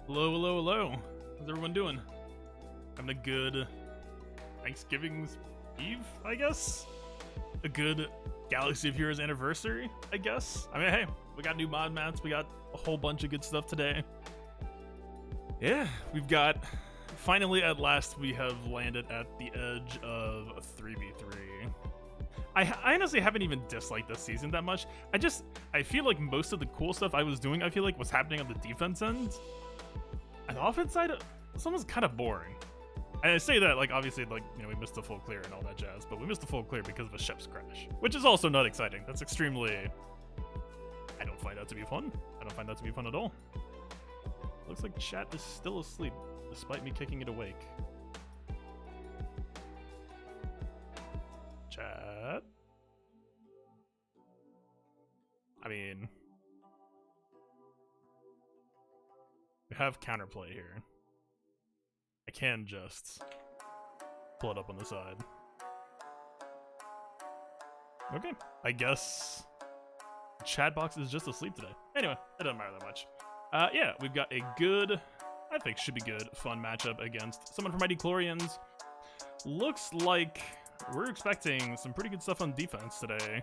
Hello, hello, hello. How's everyone doing? Having a good Thanksgiving Eve, I guess? A good Galaxy of Heroes anniversary, I guess? I mean, hey, we got new mod mats, we got a whole bunch of good stuff today. Yeah, we've got... Finally, at last, we have landed at the edge of a 3v3. I honestly haven't even disliked this season that much. I feel like most of the cool stuff I was doing, I feel like was happening on the defense end. And the offense side, this one was kind of boring. And I say that, like, obviously, like, you know, we missed the full clear and all that jazz, but we missed the full clear because of a ship's crash, which is also not exciting. That's extremely... I don't find that to be fun. I don't find that to be fun at all. Looks like chat is still asleep, despite me kicking it awake. Chat? I mean... We have counterplay here. I can just pull it up on the side. Okay, I guess chat box is just asleep today. Anyway, it doesn't matter that much. Yeah, we've got a good, I think should be good, fun matchup against someone from Mighty Chlorians. Looks like we're expecting some pretty good stuff on defense today.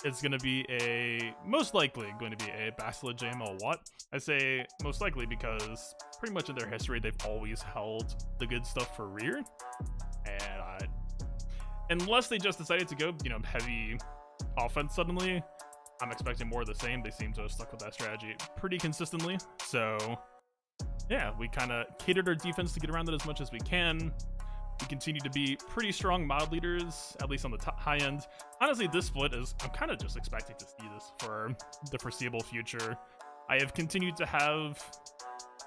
It's going to be most likely going to be a Basileid JML Watt. I say most likely because pretty much in their history, they've always held the good stuff for rear. And unless they just decided to go, you know, heavy offense suddenly, I'm expecting more of the same. They seem to have stuck with that strategy pretty consistently. So yeah, we kind of catered our defense to get around it as much as we can. We continue to be pretty strong mod leaders, at least on the high end. Honestly, this split is, I'm kind of just expecting to see this for the foreseeable future. I have continued to have,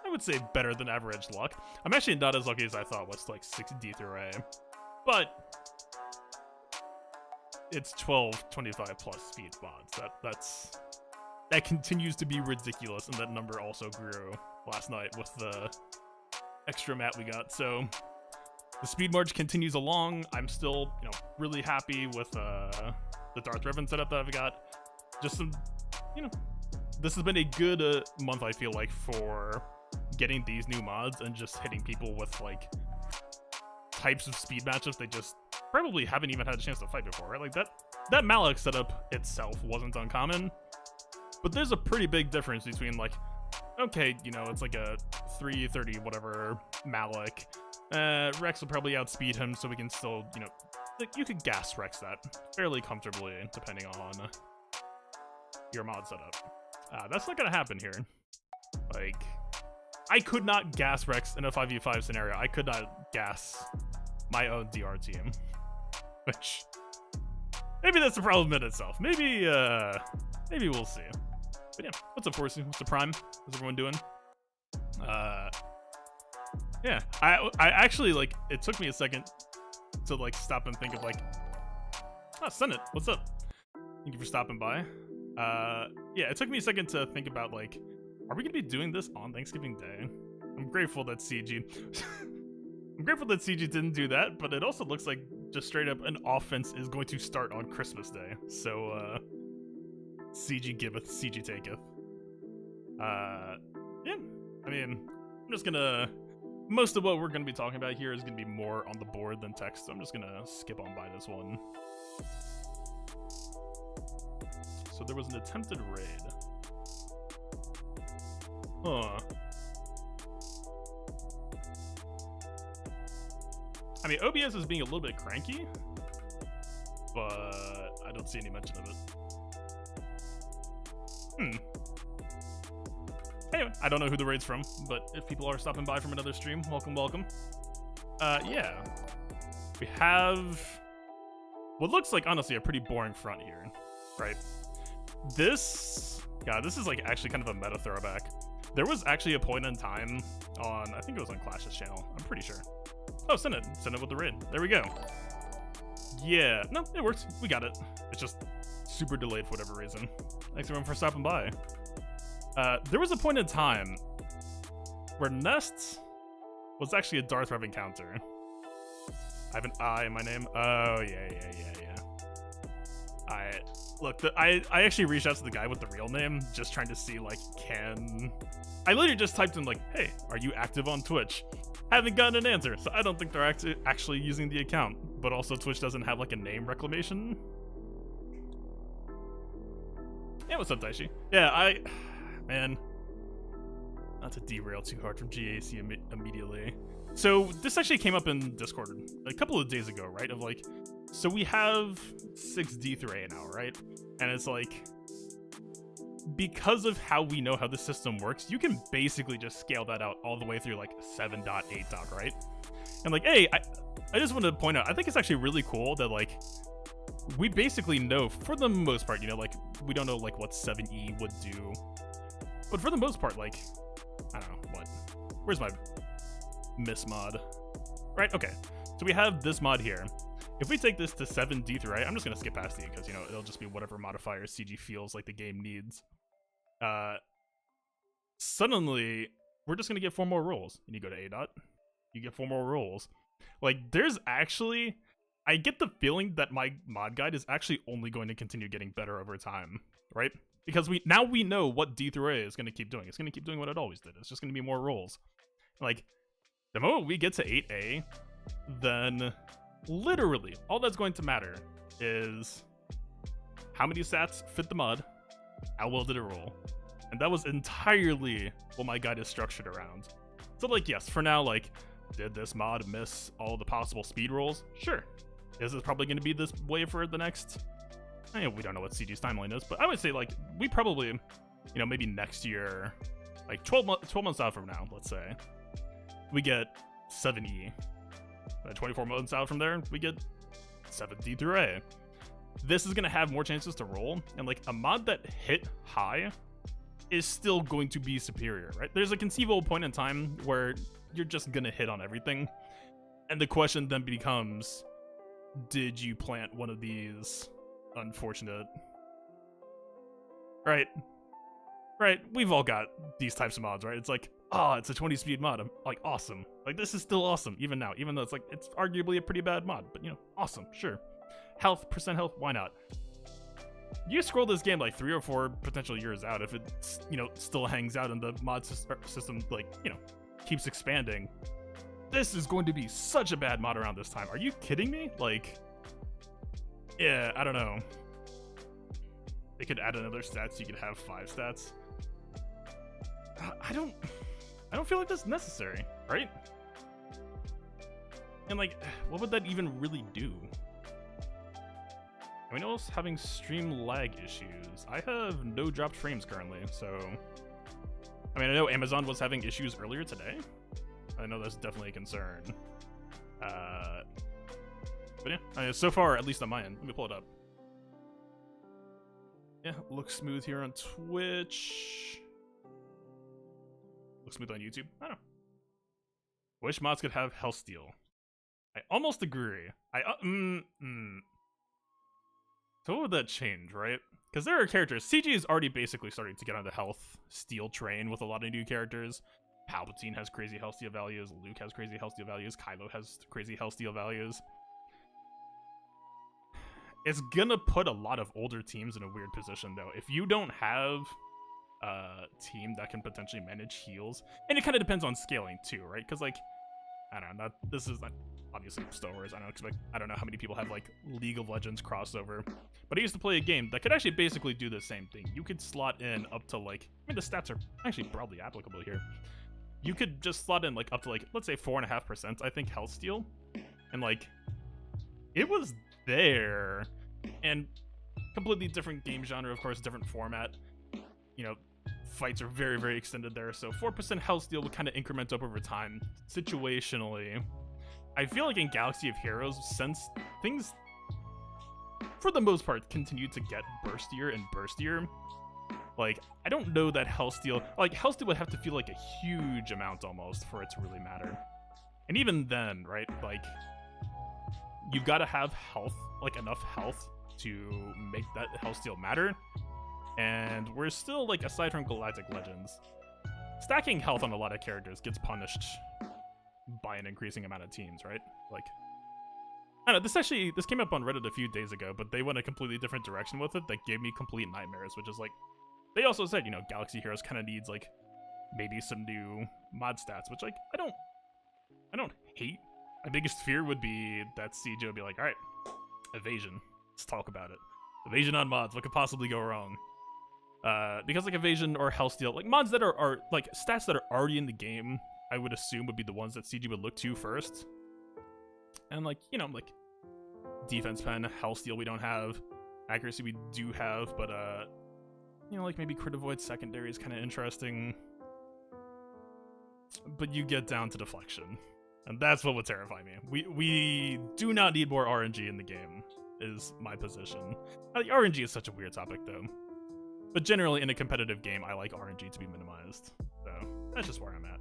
I would say, better than average luck. I'm actually not as lucky as I thought with like 6D through A, but it's 1225 plus speed mods. That continues to be ridiculous, and that number also grew last night with the extra mat we got. So the speed march continues along. I'm still, you know, really happy with the Darth Revan setup that I've got. Just some, you know, this has been a good month, I feel like, for getting these new mods and just hitting people with, like, types of speed matchups they just probably haven't even had a chance to fight before, right? Like, that Malak setup itself wasn't uncommon, but there's a pretty big difference between, like, okay, you know, it's like a 330 whatever Malak. Rex will probably outspeed him, so we can still, you know, like, you could gas Rex that fairly comfortably, depending on your mod setup. That's not gonna happen here. Like, I could not gas Rex in a 5v5 scenario. I could not gas my own DR team. Which, maybe that's a problem in itself. Maybe we'll see. But yeah, what's up, Horsey? What's the prime? How's everyone doing? Yeah, I actually, like, it took me a second to, like, stop and think of, like, Senate, what's up? Thank you for stopping by. Yeah, it took me a second to think about, like, are we gonna be doing this on Thanksgiving Day? I'm grateful that CG I'm grateful that CG didn't do that, but it also looks like just straight up an offense is going to start on Christmas Day. So CG giveth, CG taketh. Yeah, I mean, I'm just gonna, most of what we're gonna be talking about here is gonna be more on the board than text, so I'm just gonna skip on by this one. So there was an attempted raid. Huh. I mean, OBS is being a little bit cranky, but I don't see any mention of it. Anyway, I don't know who the raid's from, but if people are stopping by from another stream, welcome, welcome. Yeah. We have what looks like, honestly, a pretty boring front here, right? This is like actually kind of a meta throwback. There was actually a point in time on, I think it was on Clash's channel, I'm pretty sure. Oh, send it with the raid. There we go. Yeah, no, it works. We got it. It's just super delayed for whatever reason. Thanks everyone for stopping by. There was a point in time where Nest was actually a Darth Revan counter. I have an I in my name. Oh, yeah. I look. I actually reached out to the guy with the real name, just trying to see like, I literally just typed in like, "Hey, are you active on Twitch?" Haven't gotten an answer, so I don't think they're actually using the account. But also, Twitch doesn't have like a name reclamation. Yeah, what's up, Daishi? Yeah, man, not to derail too hard from GAC immediately. So this actually came up in Discord a couple of days ago, right? Of like, so we have 6 D3A now, right? And it's like, because of how we know how the system works, you can basically just scale that out all the way through like 7.8, right? And like, hey, I just wanted to point out, I think it's actually really cool that like, we basically know for the most part, you know, like we don't know like what 7E would do, but for the most part, like, I don't know what, where's my miss mod? Right, okay, so we have this mod here. If we take this to 7D3, right, I'm just gonna skip past it because, you know, it'll just be whatever modifiers CG feels like the game needs. Suddenly we're just gonna get 4 more rolls, and you go to A dot, you get 4 more rolls. Like, there's actually, I get the feeling that my mod guide is actually only going to continue getting better over time, right? Because we know what D3A is going to keep doing. It's going to keep doing what it always did. It's just going to be more rolls. Like, the moment we get to 8A, then literally all that's going to matter is how many stats fit the mod, how well did it roll, and that was entirely what my guide is structured around. So like, yes, for now, like, did this mod miss all the possible speed rolls? Sure. Is this probably going to be this way for the next? I mean, we don't know what CG's timeline is, but I would say like we probably, you know, maybe next year, like 12 months out from now, let's say, we get 7E. 24 months out from there, we get 7D through A. This is going to have more chances to roll, and like a mod that hit high is still going to be superior, right? There's a conceivable point in time where you're just going to hit on everything, and the question then becomes, did you plant one of these unfortunate... Right, we've all got these types of mods, right? It's like, oh, it's a 20 speed mod. I'm like, awesome. Like, this is still awesome, even now, even though it's like, it's arguably a pretty bad mod, but you know, awesome, sure. Health, percent health, why not? You scroll this game like 3 or 4 potential years out, if it, you know, still hangs out and the mod system, like, you know, keeps expanding, this is going to be such a bad mod around this time. Are you kidding me? Like, yeah, I don't know. They could add another stat so you could have 5 stats. I don't feel like that's necessary, right? And like, what would that even really do? I know it's having stream lag issues. I have no dropped frames currently, so... I mean, I know Amazon was having issues earlier today. I know that's definitely a concern. But yeah, I mean, so far, at least on my end. Let me pull it up. Yeah, looks smooth here on Twitch. Looks smooth on YouTube. I don't know. Wish mods could have health steal. I almost agree. So what would that change, right? Because there are characters. CG is already basically starting to get on the health steal train with a lot of new characters. Palpatine has crazy health steal values. Luke has crazy health steal values. Kylo has crazy health steal values. It's gonna put a lot of older teams in a weird position, though. If you don't have a team that can potentially manage heals, and it kind of depends on scaling too, right? Because like, I don't know. This is obviously Star Wars. I don't know how many people have like League of Legends crossover, but I used to play a game that could actually basically do the same thing. You could slot in up to like, I mean, the stats are actually probably applicable here. You could just slot in like up to like, let's say 4.5%, I think, health steal, and like, it was there. And completely different game genre, of course, different format. You know, fights are very, very extended there, so 4% health steal would kind of increment up over time, situationally. I feel like in Galaxy of Heroes, since things, for the most part, continue to get burstier and burstier, like, I don't know that health steal, like, health steal would have to feel like a huge amount almost for it to really matter. And even then, right, like, you've got to have health, like enough health to make that health steal matter. And we're still, like, aside from Galactic Legends, stacking health on a lot of characters gets punished by an increasing amount of teams, right? Like, I don't know, this came up on Reddit a few days ago, but they went a completely different direction with it that gave me complete nightmares, which is like, they also said, you know, Galaxy Heroes kind of needs like maybe some new mod stats, which like I don't hate. My biggest fear would be that CJ would be like, all right, evasion, let's talk about it. Evasion on mods, what could possibly go wrong? Because like evasion or hellsteal, like mods that are like stats that are already in the game, I would assume would be the ones that CG would look to first. And like, you know, like defense pen, hellsteal we don't have, accuracy we do have, but you know, like maybe crit avoid secondary is kind of interesting. But you get down to deflection, and that's what would terrify me. We do not need more RNG in the game, is my position. RNG is such a weird topic though. But generally in a competitive game, I like RNG to be minimized. So that's just where I'm at.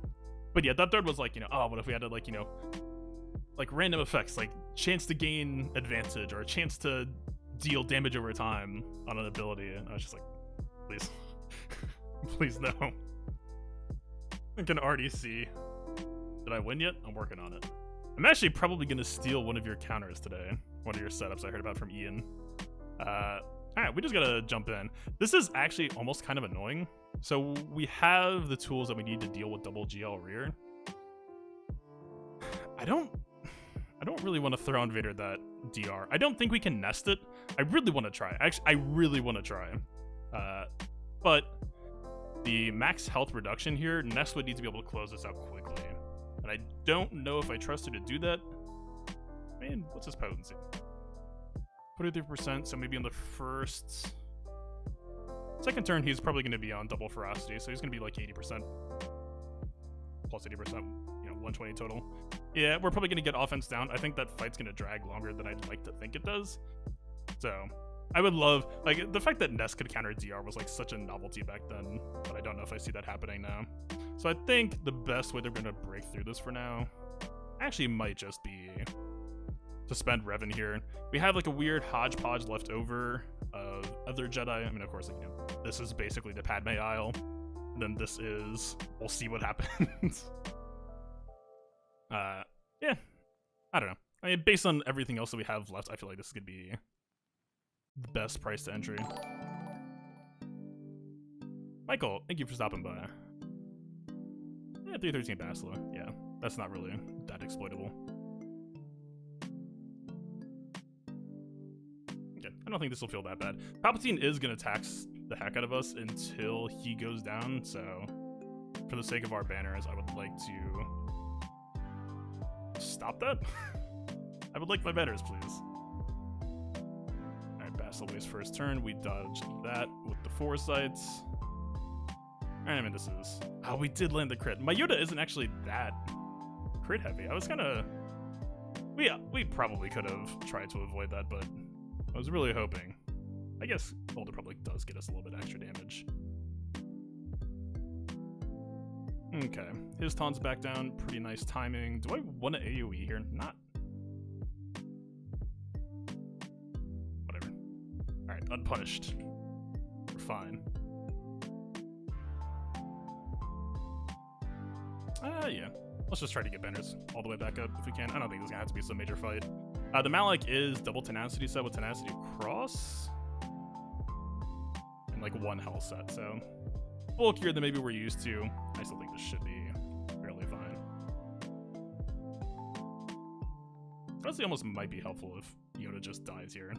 But yeah, that third was like, you know, oh, what if we had to like, you know, like random effects, like chance to gain advantage or a chance to deal damage over time on an ability. And I was just like, please, please no. I can already see. Did I win yet? I'm working on it. I'm actually probably going to steal one of your counters today. One of your setups I heard about from Ian. Alright, we just gotta jump in. This is actually almost kind of annoying. So we have the tools that we need to deal with double GL rear. I don't really want to throw Invader that DR. I don't think we can nest it. I really want to try. Actually, I really want to try. But the max health reduction here, Nest would need to be able to close this out quickly. And I don't know if I trust her to do that. Man, what's his potency? 43%, so maybe in the second turn, he's probably going to be on double ferocity, so he's going to be like 80%. Plus 80%, you know, 120 total. Yeah, we're probably going to get offense down. I think that fight's going to drag longer than I'd like to think it does. So, I would love, like, the fact that Nest could counter DR was like such a novelty back then, but I don't know if I see that happening now. So I think the best way they're going to break through this for now actually might just be to spend Revan here. We have like a weird hodgepodge left over of other Jedi. I mean, of course, like, you know, this is basically the Padme Isle. And then this is, we'll see what happens. Yeah, I don't know. I mean, based on everything else that we have left, I feel like this is gonna be the best price to entry. Michael, thank you for stopping by. Yeah, 313 Bachelor. Yeah, that's not really that exploitable. I don't think this will feel that bad. Palpatine is going to tax the heck out of us until he goes down, so for the sake of our banners, I would like to stop that. I would like my banners, please. Alright, Bastille Waste first turn. We dodged that with the foresights. Alright, I mean, this is... Oh, we did land the crit. My Yoda isn't actually that crit heavy. I was kind of... We probably could have tried to avoid that, but I was really hoping. I guess Boulder probably does get us a little bit extra damage. Okay, his taunts back down. Pretty nice timing. Do I want to AoE here? Not. Whatever. Alright, unpunished. We're fine. Yeah. Let's just try to get banners all the way back up if we can. I don't think there's gonna have to be some major fight. The Malak is double tenacity set with tenacity cross. And like one health set, so bulkier than maybe we're used to. I still think this should be fairly fine. Honestly, almost might be helpful if Yoda just dies here.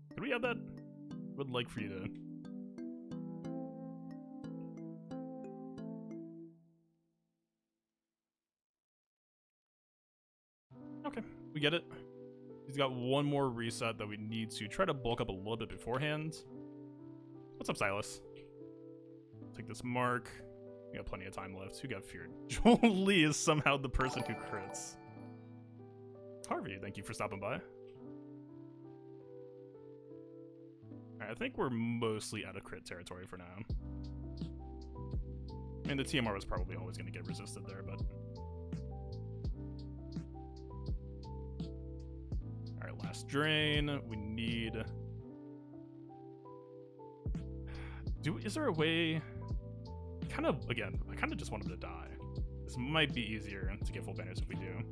Could we have that? Would like for you to... Okay, we get it. He's got one more reset that we need to try to bulk up a little bit beforehand. What's up, Silas? Take this mark. We got plenty of time left. Who got feared? Joel Lee is somehow the person who crits. Harvey, thank you for stopping by. Alright, I think we're mostly out of crit territory for now. I mean, the TMR was probably always going to get resisted there, but... Alright, last drain. We need... Is there a way... Again, I kind of just want him to die. This might be easier to get full banners if we do.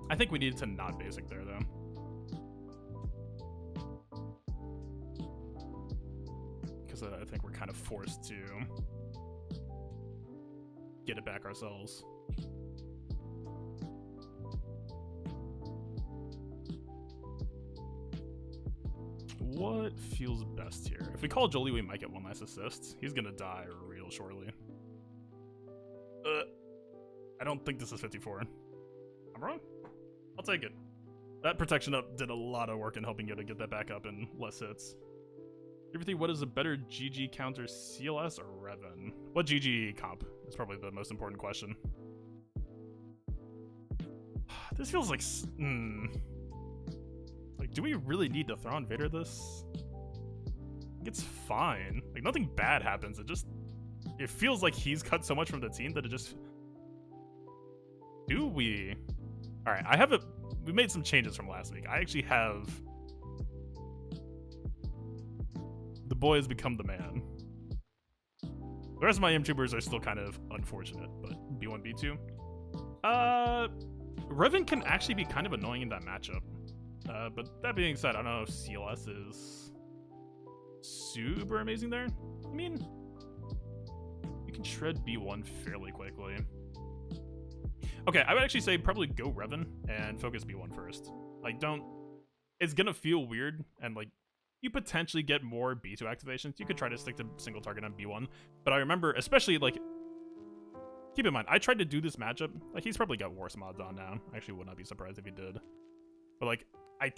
I think we needed to not basic there, though. Because I think we're kind of forced to get it back ourselves. What feels best here? If we call Jolie, we might get one last assist. He's gonna die real shortly. I don't think this is 54. I'm wrong? I'll take it. That protection up did a lot of work in helping you to get that back up and less hits. Everything, what is a better GG counter, CLS or Revan? What GG comp is probably the most important question. This feels like... Like, do we really need to Thrawn Vader this? It's fine. Like, nothing bad happens. It feels like he's cut so much from the team that it just... Do we? Alright, we made some changes from last week. I actually have... The boy has become the man. The rest of my M-tubers are still kind of unfortunate, but B1, B2. Revan can actually be kind of annoying in that matchup. But that being said, I don't know if CLS is super amazing there. I mean, you can shred B1 fairly quickly. Okay, I would actually say probably go Revan and focus B1 first. Like, it's gonna feel weird, and like, you potentially get more B2 activations. You could try to stick to single target on B1, but I remember, especially like, keep in mind, I tried to do this matchup. Like, he's probably got worse mods on now. I actually would not be surprised if he did. But like, I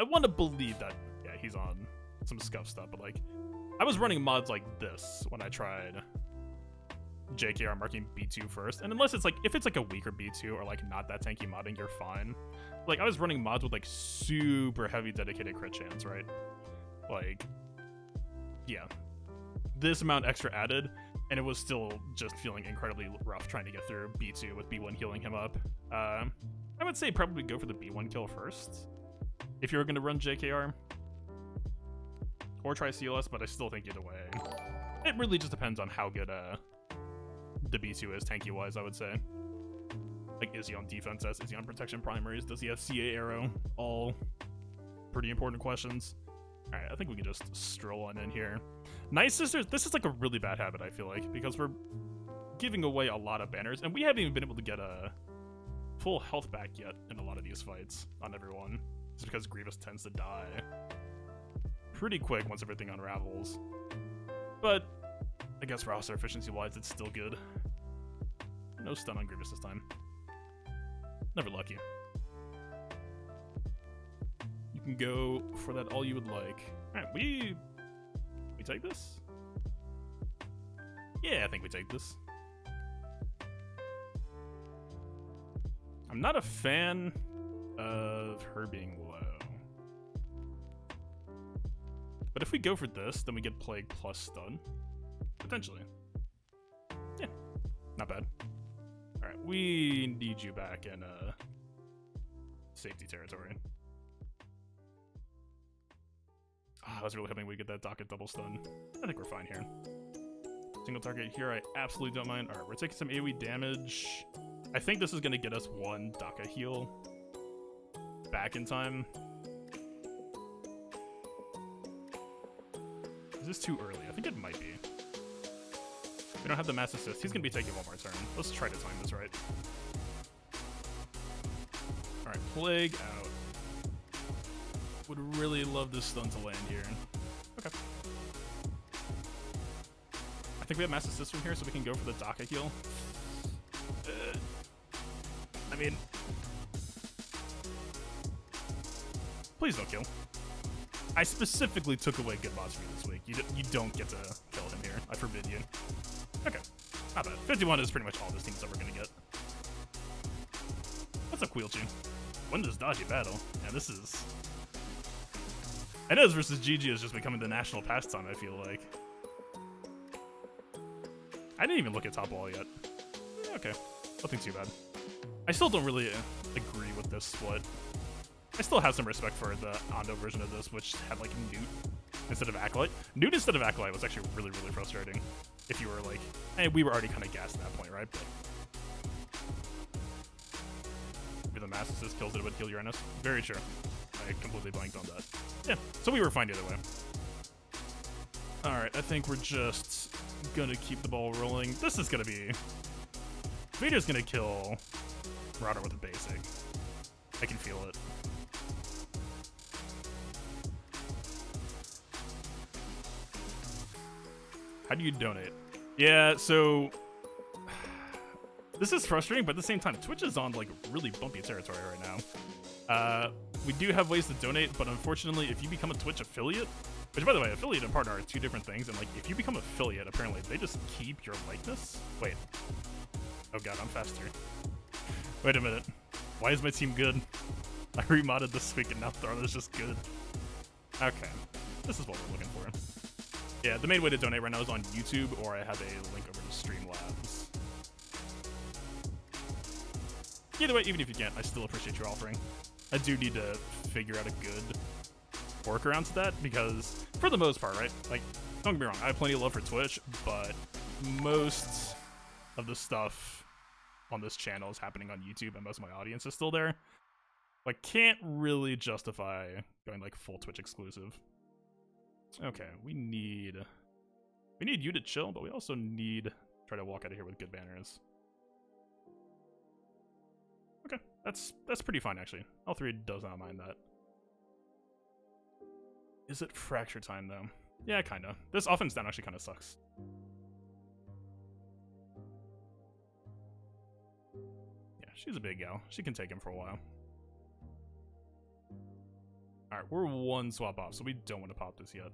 want to believe that, yeah, he's on some scuff stuff, but like, I was running mods like this when I tried JKR marking B2 first, and unless it's like, if it's like a weaker B2 or like not that tanky modding, you're fine. Like, I was running mods with like super heavy dedicated crit chance, right? Like, yeah, this amount extra added, and it was still just feeling incredibly rough trying to get through B2 with B1 healing him up. I would say probably go for the B1 kill first if you're going to run JKR. Or try CLS, but I still think either way. It really just depends on how good the B2 is tanky-wise, I would say. Like, is he on defense S? Is he on protection primaries? Does he have CA arrow? All pretty important questions. Alright, I think we can just stroll on in here. Night Sisters, this is like a really bad habit, I feel like, because we're giving away a lot of banners, and we haven't even been able to get a full health back yet in a lot of these fights on everyone. It's because Grievous tends to die pretty quick once everything unravels. But I guess roster efficiency-wise, it's still good. No stun on Grievous this time. Never lucky. You can go for that all you would like. Alright, we take this? Yeah, I think we take this. I'm not a fan of her being low. But if we go for this, then we get Plague plus stun. Potentially. Yeah, not bad. Alright, we need you back in safety territory. Oh, I was really hoping we get that docket double stun. I think we're fine here. Single target here, I absolutely don't mind. Alright, we're taking some AoE damage. I think this is going to get us one Daka heal back in time. Is this too early? I think it might be. We don't have the mass assist. He's going to be taking one more turn. Let's try to time this right. Alright, Plague out. Would really love this stun to land here. Okay. I think we have mass assist from here, so we can go for the Daka heal. I mean, please don't kill. I specifically took away good mods for you this week. You don't get to kill him here. I forbid you. Okay, not bad. 51 is pretty much all this team's ever gonna get. What's up, Queelchi? Win this dodgy battle. Yeah, this is... Inez versus GG is just becoming the national pastime, I feel like. I didn't even look at top wall yet. Okay, nothing too bad. I still don't really agree with this split. I still have some respect for the Ondo version of this, which had like Newt instead of Acolyte. Newt instead of Acolyte was actually really, really frustrating. If you were like, we were already kind of gassed at that point, right? But Damascus's kills that would kill Uranus. Very true. I completely blanked on that. Yeah, so we were fine either way. Alright, I think we're just gonna keep the ball rolling. This is gonna be... Vader's gonna kill Marauder with a basic. I can feel it. How do you donate? Yeah, so... This is frustrating, but at the same time, Twitch is on, like, really bumpy territory right now. We do have ways to donate, but unfortunately, if you become a Twitch affiliate... Which, by the way, affiliate and partner are two different things, and, like, if you become affiliate, apparently, they just keep your likeness? Wait. Oh god, I'm faster. Wait a minute. Why is my team good? I remodded this week, and now Thrall is just good. Okay. This is what we're looking for. Yeah, the main way to donate right now is on YouTube, or I have a link over to Streamlabs. Either way, even if you can't, I still appreciate your offering. I do need to figure out a good workaround to that, because for the most part, right? Like, don't get me wrong, I have plenty of love for Twitch, but most of the stuff on this channel is happening on YouTube, and most of my audience is still there. Like, can't really justify going like full Twitch exclusive. Okay, we need you to chill, but we also need to try to walk out of here with good banners. Okay, that's pretty fine actually. L3 does not mind that. Is it fracture time though? Yeah, kinda. This offense down actually kinda sucks. Yeah, she's a big gal. She can take him for a while. Alright, we're one swap off, so we don't want to pop this yet.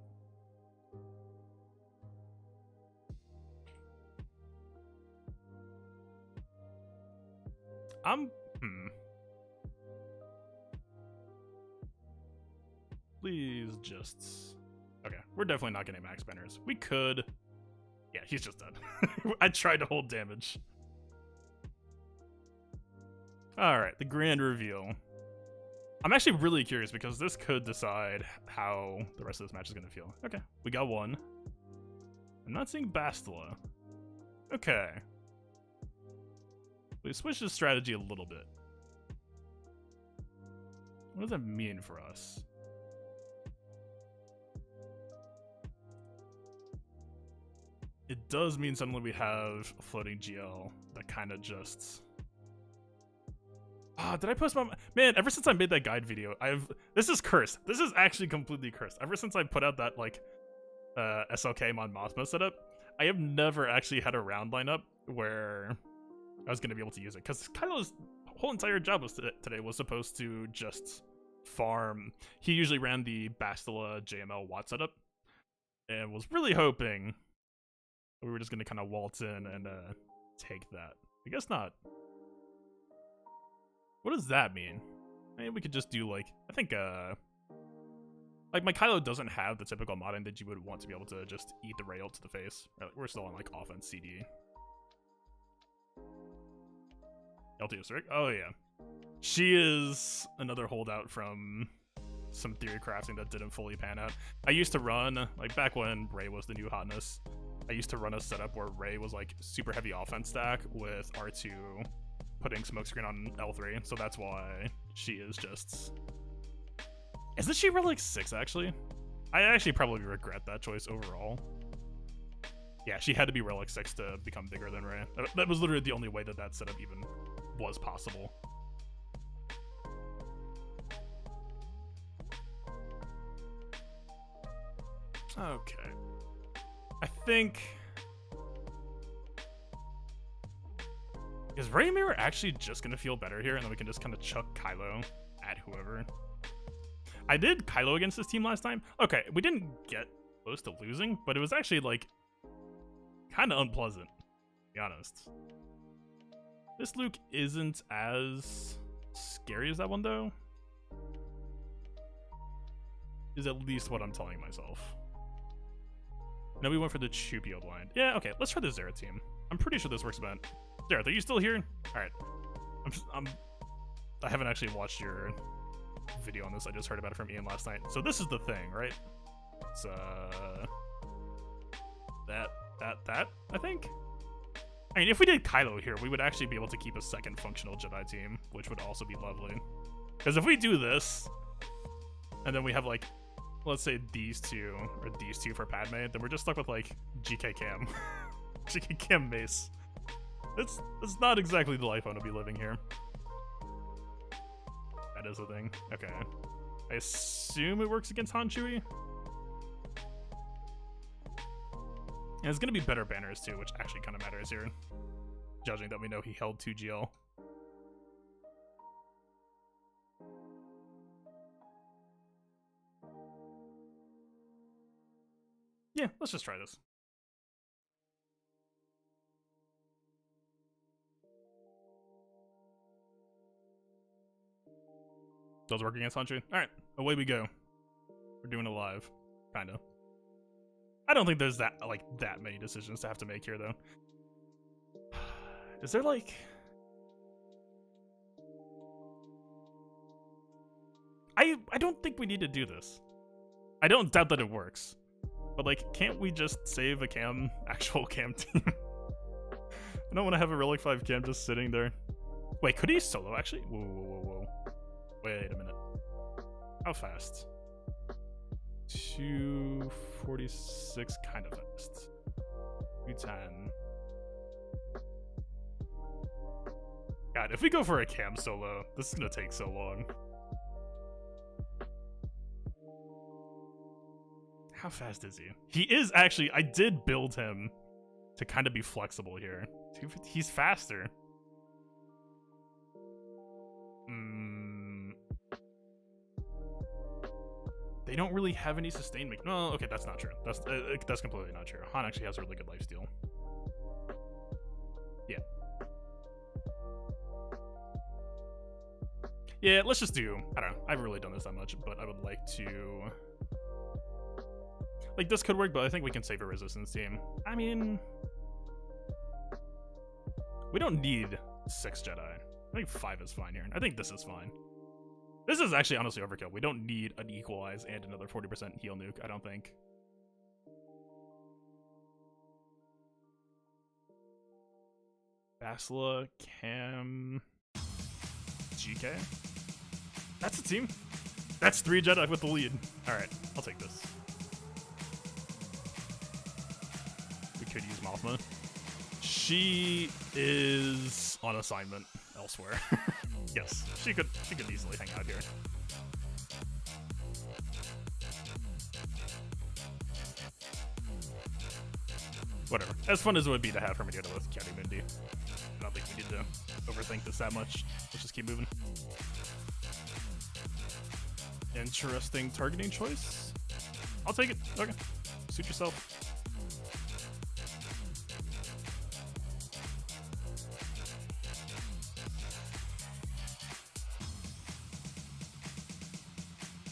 Please just... Okay, we're definitely not getting max banners. We could... Yeah, he's just dead. I tried to hold damage. Alright, the grand reveal. I'm actually really curious because this could decide how the rest of this match is going to feel. Okay, we got one. I'm not seeing Bastila. Okay. We switched the strategy a little bit. What does that mean for us? It does mean suddenly we have a floating GL that kind of just... Ah, did I post my... Man, ever since I made that guide video, this is cursed. This is actually completely cursed. Ever since I put out that, like, SLK Mon Mothma setup, I have never actually had a round lineup where I was going to be able to use it. Because Kylo's whole entire job today was supposed to just farm. He usually ran the Bastila JML Watt setup, and was really hoping we were just going to kind of waltz in and take that. I guess not. What does that mean? Maybe we could just do, like, I think, like, my Kylo doesn't have the typical modding that you would want to be able to just eat the rail to the face. We're still on, like, offense CD. LTS, right? Oh, yeah. She is another holdout from some theory crafting that didn't fully pan out. I used to run, like, back when Rey was the new hotness, I used to run a setup where Rey was, like, super heavy offense stack with R2 putting smokescreen on L3, so that's why she is just... Isn't she Relic 6, actually? I actually probably regret that choice overall. Yeah, she had to be Relic 6 to become bigger than Rey. That was literally the only way that that setup even was possible. Okay. I think... Is Raymir actually just gonna feel better here, and then we can just kind of chuck Kylo at whoever? I did Kylo against this team last time. Okay, we didn't get close to losing, but it was actually, like, kind of unpleasant, to be honest. This Luke isn't as scary as that one, though. Is at least what I'm telling myself. No, we went for the Chupio blind. Yeah, okay, let's try the Zera team. I'm pretty sure this works about... Zera, are you still here? Alright. I haven't actually watched your video on this. I just heard about it from Ian last night. So this is the thing, right? It's, that, I think? I mean, if we did Kylo here, we would actually be able to keep a second functional Jedi team, which would also be lovely. Because if we do this, and then we have, like, let's say these two, or these two for Padme, then we're just stuck with, like, GK Cam. GK Cam Mace. It's not exactly the life I want to be living here. That is a thing. Okay. I assume it works against Han Chewie? And it's gonna be better banners too, which actually kind of matters here. Judging that we know he held 2 GL. Yeah, let's just try this. Does work against Han Chewie? Alright, away we go. We're doing it live. Kinda. I don't think there's that many decisions to have to make here though. Is there like... I don't think we need to do this. I don't doubt that it works. But like, can't we just save a actual cam team? I don't want to have a Relic 5 cam just sitting there. Wait, could he solo actually? Whoa, whoa, whoa, whoa. Wait a minute. How fast? 246, kind of fast. 210. God, if we go for a cam solo, this is gonna take so long. How fast is he? He is actually, I did build him to kind of be flexible here. He's faster. They don't really have any sustain make. No, okay, that's not true. That's completely not true. Han actually has a really good lifesteal. Yeah. Yeah, let's just do, I don't know. I haven't really done this that much, but I would like to... Like, this could work, but I think we can save a resistance team. I mean... We don't need 6 Jedi. I think 5 is fine here. I think this is fine. This is actually honestly overkill. We don't need an equalize and another 40% heal nuke, I don't think. Basila, Cam, GK. That's a team. That's 3 Jedi with the lead. Alright, I'll take this. We could use Mothma. She is on assignment elsewhere. Yes, she could easily hang out here. Whatever. As fun as it would be to have her together with County Mundi, I don't think we need to overthink this that much. Let's just keep moving. Interesting targeting choice. I'll take it. Okay. Suit yourself.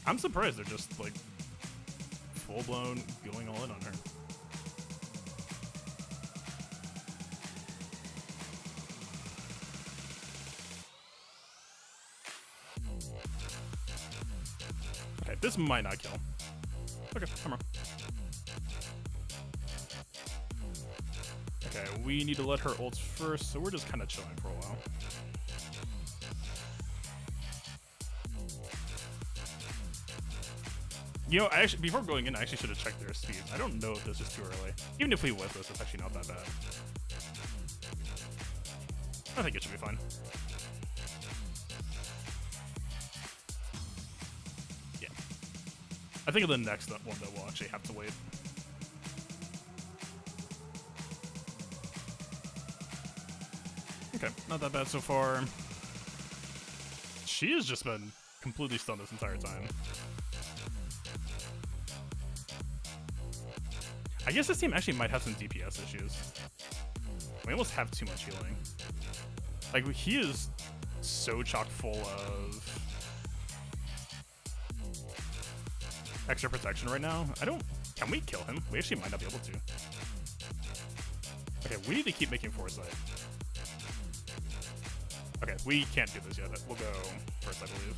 I'm surprised they're just, like, full-blown going all in on her. Okay, this might not kill. Okay, come on. Okay, we need to let her ult first, so we're just kind of chilling for a while. You know, I actually, before going in, I actually should have checked their speed. I don't know if this is too early. Even if we whip this, it's actually not that bad. I think it should be fine. Yeah. I think the next one that we'll actually have to wait. Okay, not that bad so far. She has just been completely stunned this entire time. I guess this team actually might have some DPS issues. We almost have too much healing. Like, he is so chock full of extra protection right now. Can we kill him? We actually might not be able to. Okay, we need to keep making foresight. Okay, we can't do this yet. We'll go first, I believe.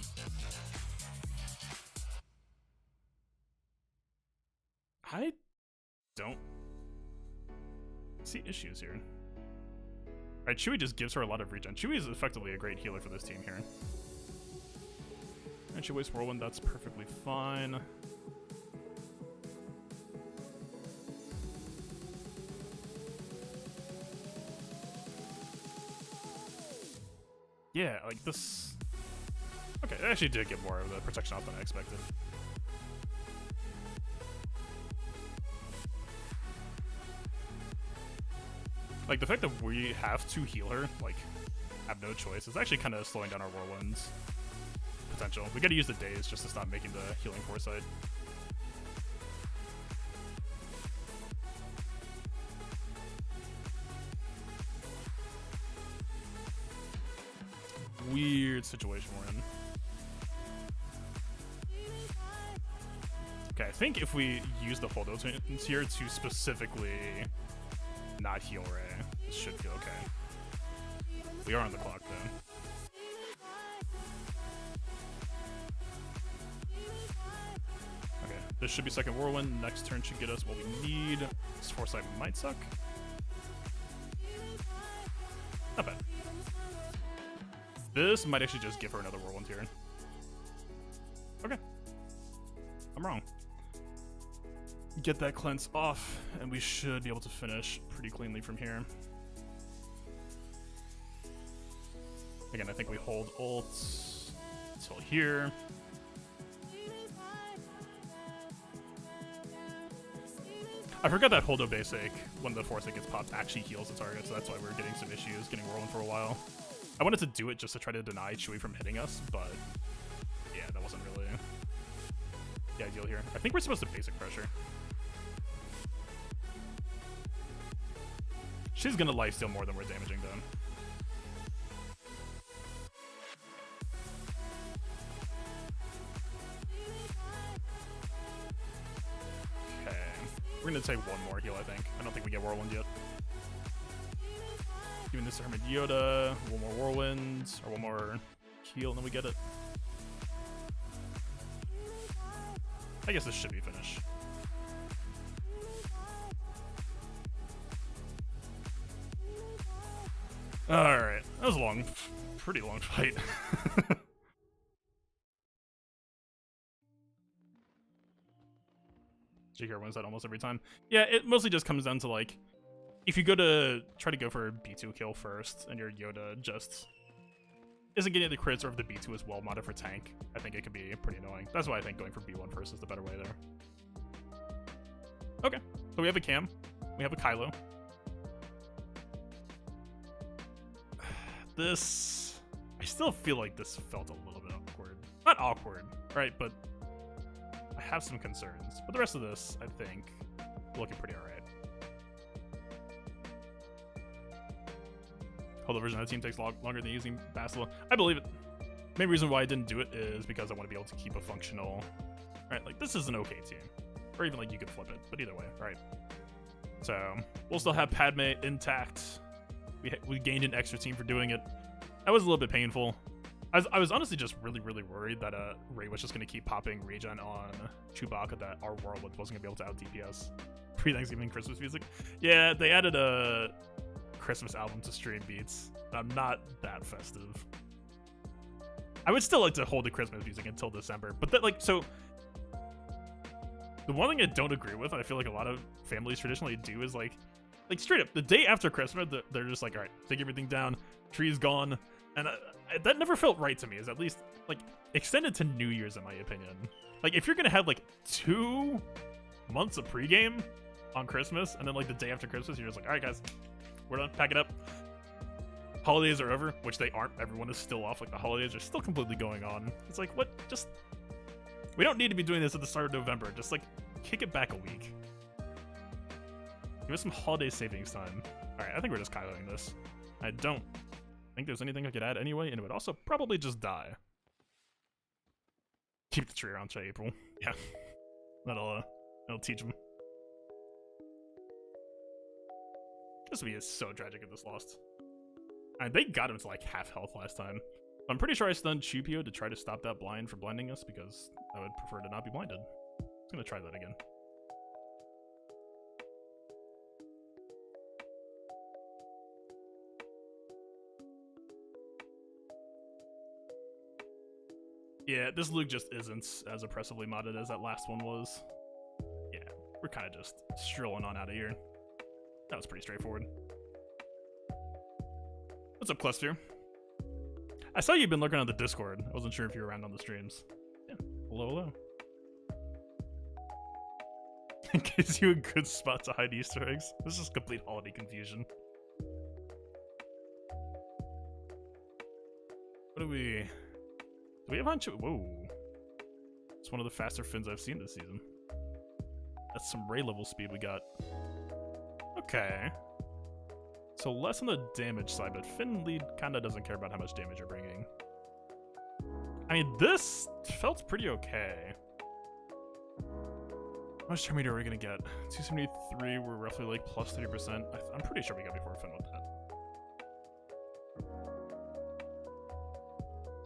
I don't see issues here. Alright, Chewie just gives her a lot of regen. Chewie is effectively a great healer for this team here. And she wastes Whirlwind, that's perfectly fine. Yeah, like this... Okay, it actually did get more of the protection off than I expected. Like, the fact that we have to heal her, like, have no choice, is actually kind of slowing down our Whirlwind's potential. We gotta use the days just to stop making the healing foresight. Weird situation we're in. Okay, I think if we use the holdouts here to specifically not heal Ray, this should feel okay. We are on the clock though. Okay, this should be second Whirlwind. Next turn should get us what we need. This foresight might suck. Not bad. This might actually just give her another Whirlwind here. Okay. I'm wrong. Get that cleanse off, and we should be able to finish pretty cleanly from here. Again, I think we hold ults until here. I forgot that holdo basic, when the foresight gets popped, actually heals the target, so that's why we're getting some issues getting Whirlwind for a while. I wanted to do it just to try to deny Chewie from hitting us, but yeah, that wasn't really the ideal here. I think we're supposed to basic pressure. She's gonna lifesteal more than we're damaging though. Okay, we're gonna take one more heal, I think. I don't think we get Whirlwind yet. Giving this to Hermit Yoda, one more Whirlwind, or one more heal, and then we get it. I guess this should be finished. Alright, that was a long, pretty long fight. Jihiro wins that almost every time. Yeah, it mostly just comes down to like, if you go to try to go for a B2 kill first, and your Yoda just isn't getting the crits, or if the B2 is well modded for tank, I think it could be pretty annoying. That's why I think going for B1 first is the better way there. Okay, so we have a Cam, we have a Kylo. This, I still feel like this felt a little bit awkward. Not awkward, right? But I have some concerns. But the rest of this, I think, looking pretty alright. Holdout version of the team takes longer than using Bastila. I believe it. Main reason why I didn't do it is because I want to be able to keep a functional. Right, like this is an okay team, or even like you could flip it. But either way, right. So we'll still have Padme intact. We gained an extra team for doing it. That was a little bit painful. I was honestly just really worried that Rey was just going to keep popping regen on Chewbacca, that our Whirlwind wasn't going to be able to out DPS pre-Thanksgiving Christmas music. Yeah, they added a Christmas album to stream beats. I'm not that festive. I would still like to hold the Christmas music until December, but that, like, so the one thing I don't agree with, and I feel like a lot of families traditionally do, is like straight up the day after Christmas, they're just like, all right, take everything down, tree's gone, and that never felt right to me. Is at least like extended to New Year's, in my opinion. Like if you're gonna have like 2 months of pregame on Christmas, and then like the day after Christmas, you're just like, all right, guys, we're done, pack it up. Holidays are over, which they aren't. Everyone is still off. Like the holidays are still completely going on. It's like, what? Just, we don't need to be doing this at the start of November. Just like kick it back a week. Give us some holiday savings time. Alright, I think we're just Kyloing this. I don't think there's anything I could add anyway, and it would also probably just die. Keep the tree around to April. Yeah. That'll teach him. This would be so tragic if this lost. Alright, they got him to like half health last time. I'm pretty sure I stunned Chupio to try to stop that blind from blinding us, because I would prefer to not be blinded. I'm gonna try that again. Yeah, this Luke just isn't as oppressively modded as that last one was. Yeah, we're kind of just strolling on out of here. That was pretty straightforward. What's up, Cluster? I saw you've been lurking on the Discord. I wasn't sure if you were around on the streams. Yeah, hello, hello. It gives you a good spot to hide Easter eggs. This is complete holiday confusion. What do we have on? Whoa. It's one of the faster fins I've seen this season. That's some Ray level speed we got. Okay. So less on the damage side, but Finn lead kind of doesn't care about how much damage you're bringing. I mean, this felt pretty okay. How much turn meter are we gonna get? 273, we're roughly like plus 30%. I'm pretty sure we got before Finn with that.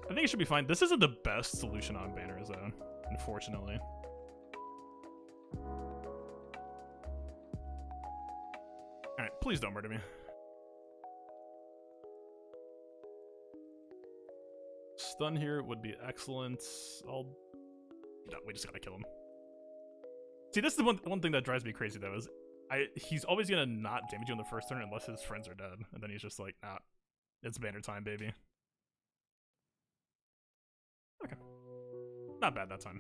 I think it should be fine. This isn't the best solution on banners though, unfortunately. Alright, please don't murder me. Stun here would be excellent. No, we just gotta kill him. See, this is the one thing that drives me crazy though, is he's always gonna not damage you on the first turn unless his friends are dead. And then he's just like, nah, it's banner time, baby. Okay. Not bad that time.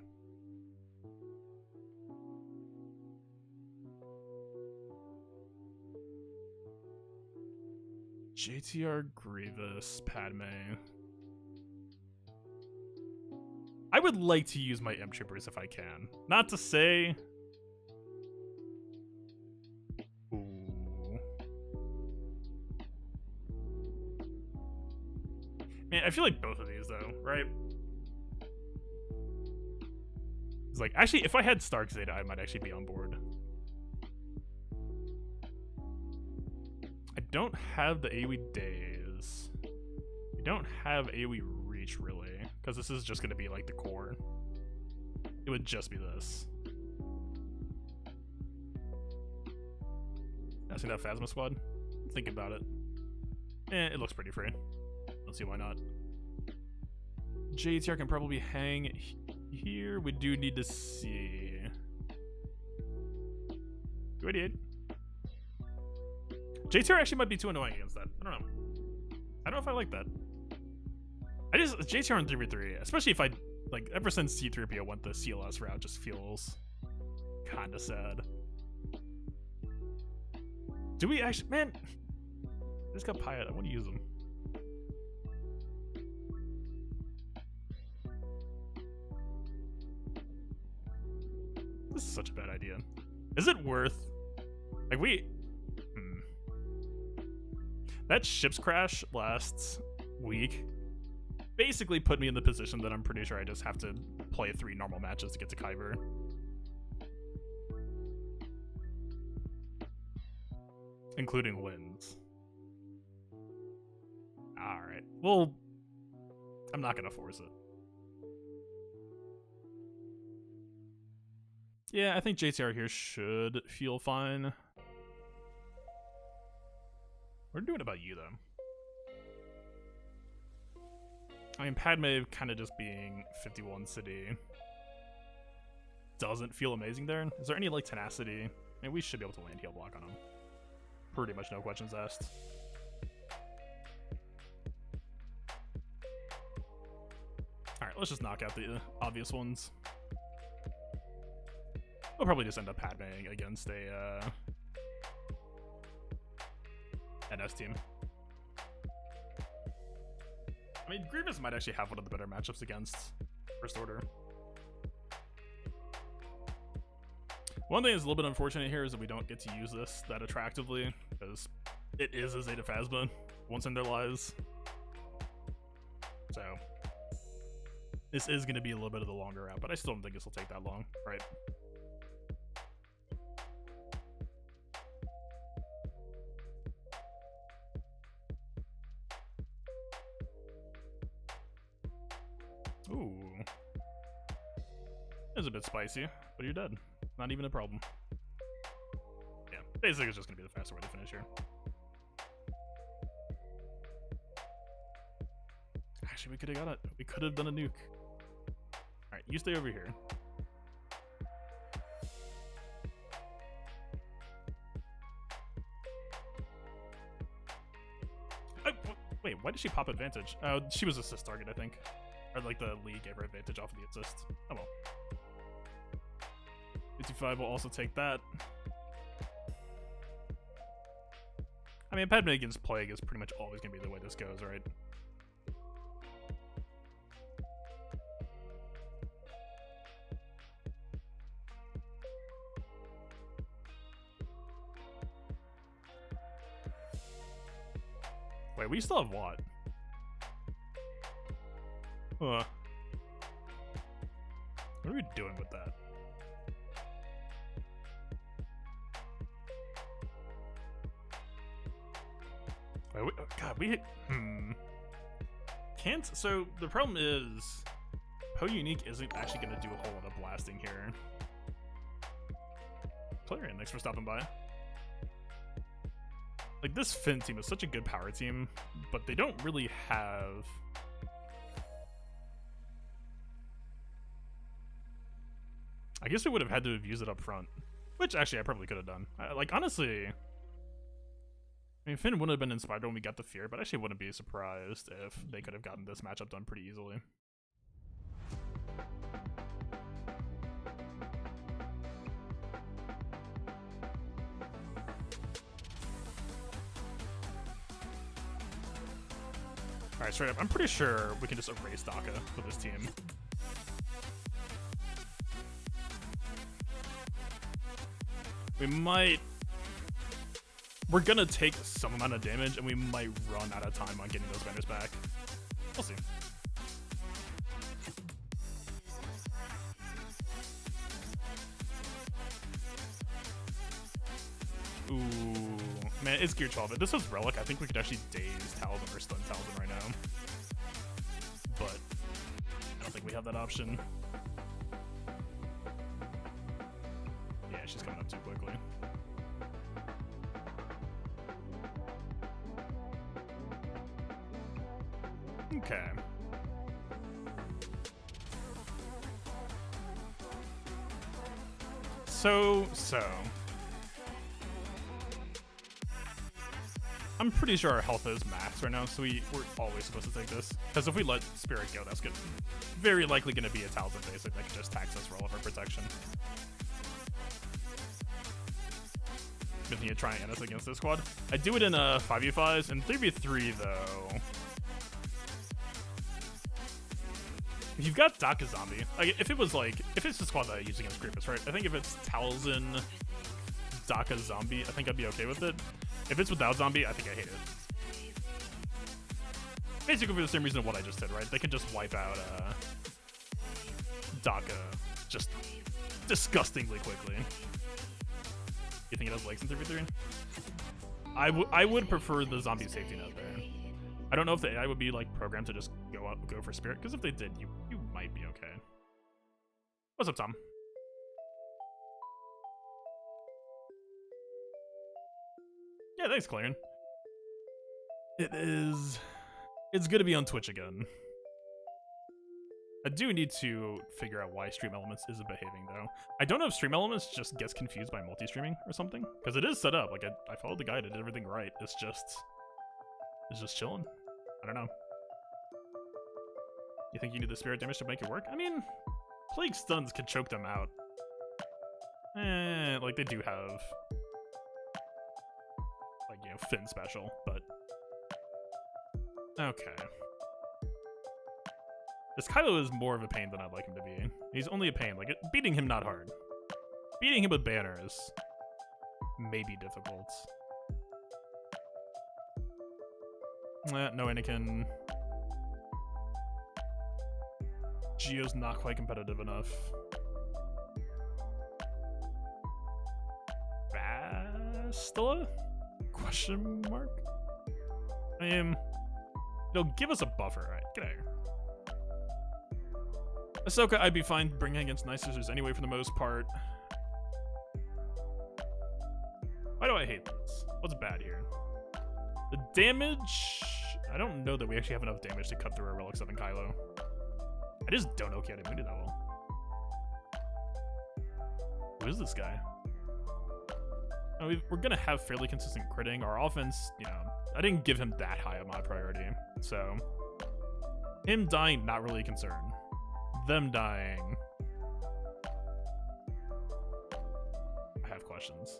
JTR, Grievous, Padme. I would like to use my M Troopers if I can. Not to say... Ooh. Man, I feel like both of these though, right? It's like, actually, if I had Stark Zeta, I might actually be on board. I don't have the AoE Daze. I don't have AoE Reach, really, because this is just going to be, like, the core. It would just be this. I see that Phasma squad? Think about it. It looks pretty free. Let's see why not. JTR can probably hang here. We do need to see. 288. JTR actually might be too annoying against that. I don't know. I don't know if I like that. JTR on 3v3, especially if I, like, ever since C3PO went the CLS route, just feels kinda sad. Do we actually, man, I just got Pyat, I want to use them. This is such a bad idea. Is it worth, like, that ship's crash last week basically put me in the position that I'm pretty sure I just have to play 3 normal matches to get to Kyber. Including wins. Alright. Well, I'm not gonna force it. Yeah, I think JTR here should feel fine. What are we doing about you, though? I mean, Padme kind of just being 51 city doesn't feel amazing there. Is there any, like, tenacity? I mean, we should be able to land heal block on him. Pretty much no questions asked. Alright, let's just knock out the obvious ones. We'll probably just end up Padmeing against a NS team. I mean, Grievous might actually have one of the better matchups against First Order. One thing that's a little bit unfortunate here is that we don't get to use this that attractively, because it is a Zeta Phasma once in their lives. So, this is going to be a little bit of the longer route, but I still don't think this will take that long, right? Ooh. It's a bit spicy, but you're dead. Not even a problem. Yeah, basically it's just gonna be the faster way to finish here. Actually, we could have got it. We could have done a nuke. You stay over here. Wait, why did she pop advantage? Oh, she was assist target, I think. Or like the league gave her advantage off of the assist. Oh well. 55 will also take that. I mean, Padme against Plague is pretty much always going to be the way this goes, right? Wait, we still have what? What are we doing with that? Wait, God, can't. So the problem is, Poe Unique isn't actually going to do a whole lot of blasting here. Clarion, thanks for stopping by. Like, this Finn team is such a good power team, but they don't really have... I guess we would have had to have used it up front, which actually I probably could have done. Like, honestly, I mean, Finn wouldn't have been inspired when we got the Fear, but I actually wouldn't be surprised if they could have gotten this matchup done pretty easily. Alright, straight up, I'm pretty sure we can just erase Daka with this team. We might... We're gonna take some amount of damage, and we might run out of time on getting those banners back. We'll see. Ooh, man, it's Gear 12. If this was Relic, I think we could actually daze Talzin or stun Talzin right now. But I don't think we have that option. Yeah, she's coming up too quickly. Okay. So. I'm pretty sure our health is max right now, so we're always supposed to take this. Because if we let Spirit go, that's good. Very likely going to be a Talzin basic that can just tax us for all of our protection. Good thing to try and end us against this squad. I do it in 5v5s and 3v3 though. If you've got Daka Zombie, like if it's the squad that I use against Grievous, right? I think if it's Talzin, Daka Zombie, I think I'd be okay with it. If it's without Zombie, I think I hate it. Basically for the same reason of what I just did, right? They can just wipe out Daka just disgustingly quickly. You think it has legs in 3v3? I would prefer the zombie safety net there. I don't know if the AI would be like programmed to just go for Spirit, because if they did, you might be okay. What's up, Tom? Yeah, thanks, Clarion. It's good to be on Twitch again. I do need to figure out why Stream Elements isn't behaving, though. I don't know if Stream Elements just gets confused by multi-streaming or something, because it is set up. Like, I followed the guide, I did everything right. It's just chilling. I don't know. You think you need the Spirit damage to make it work? I mean, Plague stuns can choke them out. Like, they do have... like, you know, Finn special, but... okay. This Kylo is more of a pain than I'd like him to be. He's only a pain. Like, beating him, not hard. Beating him with banners may be difficult. No Anakin. Gio's not quite competitive enough. Bastila? Question mark? I mean, it'll give us a buffer, right? Get out of here. Ahsoka, I'd be fine bringing against Night Sisters anyway for the most part. Why do I hate this? What's bad here? The damage... I don't know that we actually have enough damage to cut through a Relic 7 Kylo. I just don't know Kiad Immunity that well. Who is this guy? I mean, we're gonna have fairly consistent critting. Our offense, you know, I didn't give him that high of my priority. So, him dying, not really a concern. Them dying, I have questions.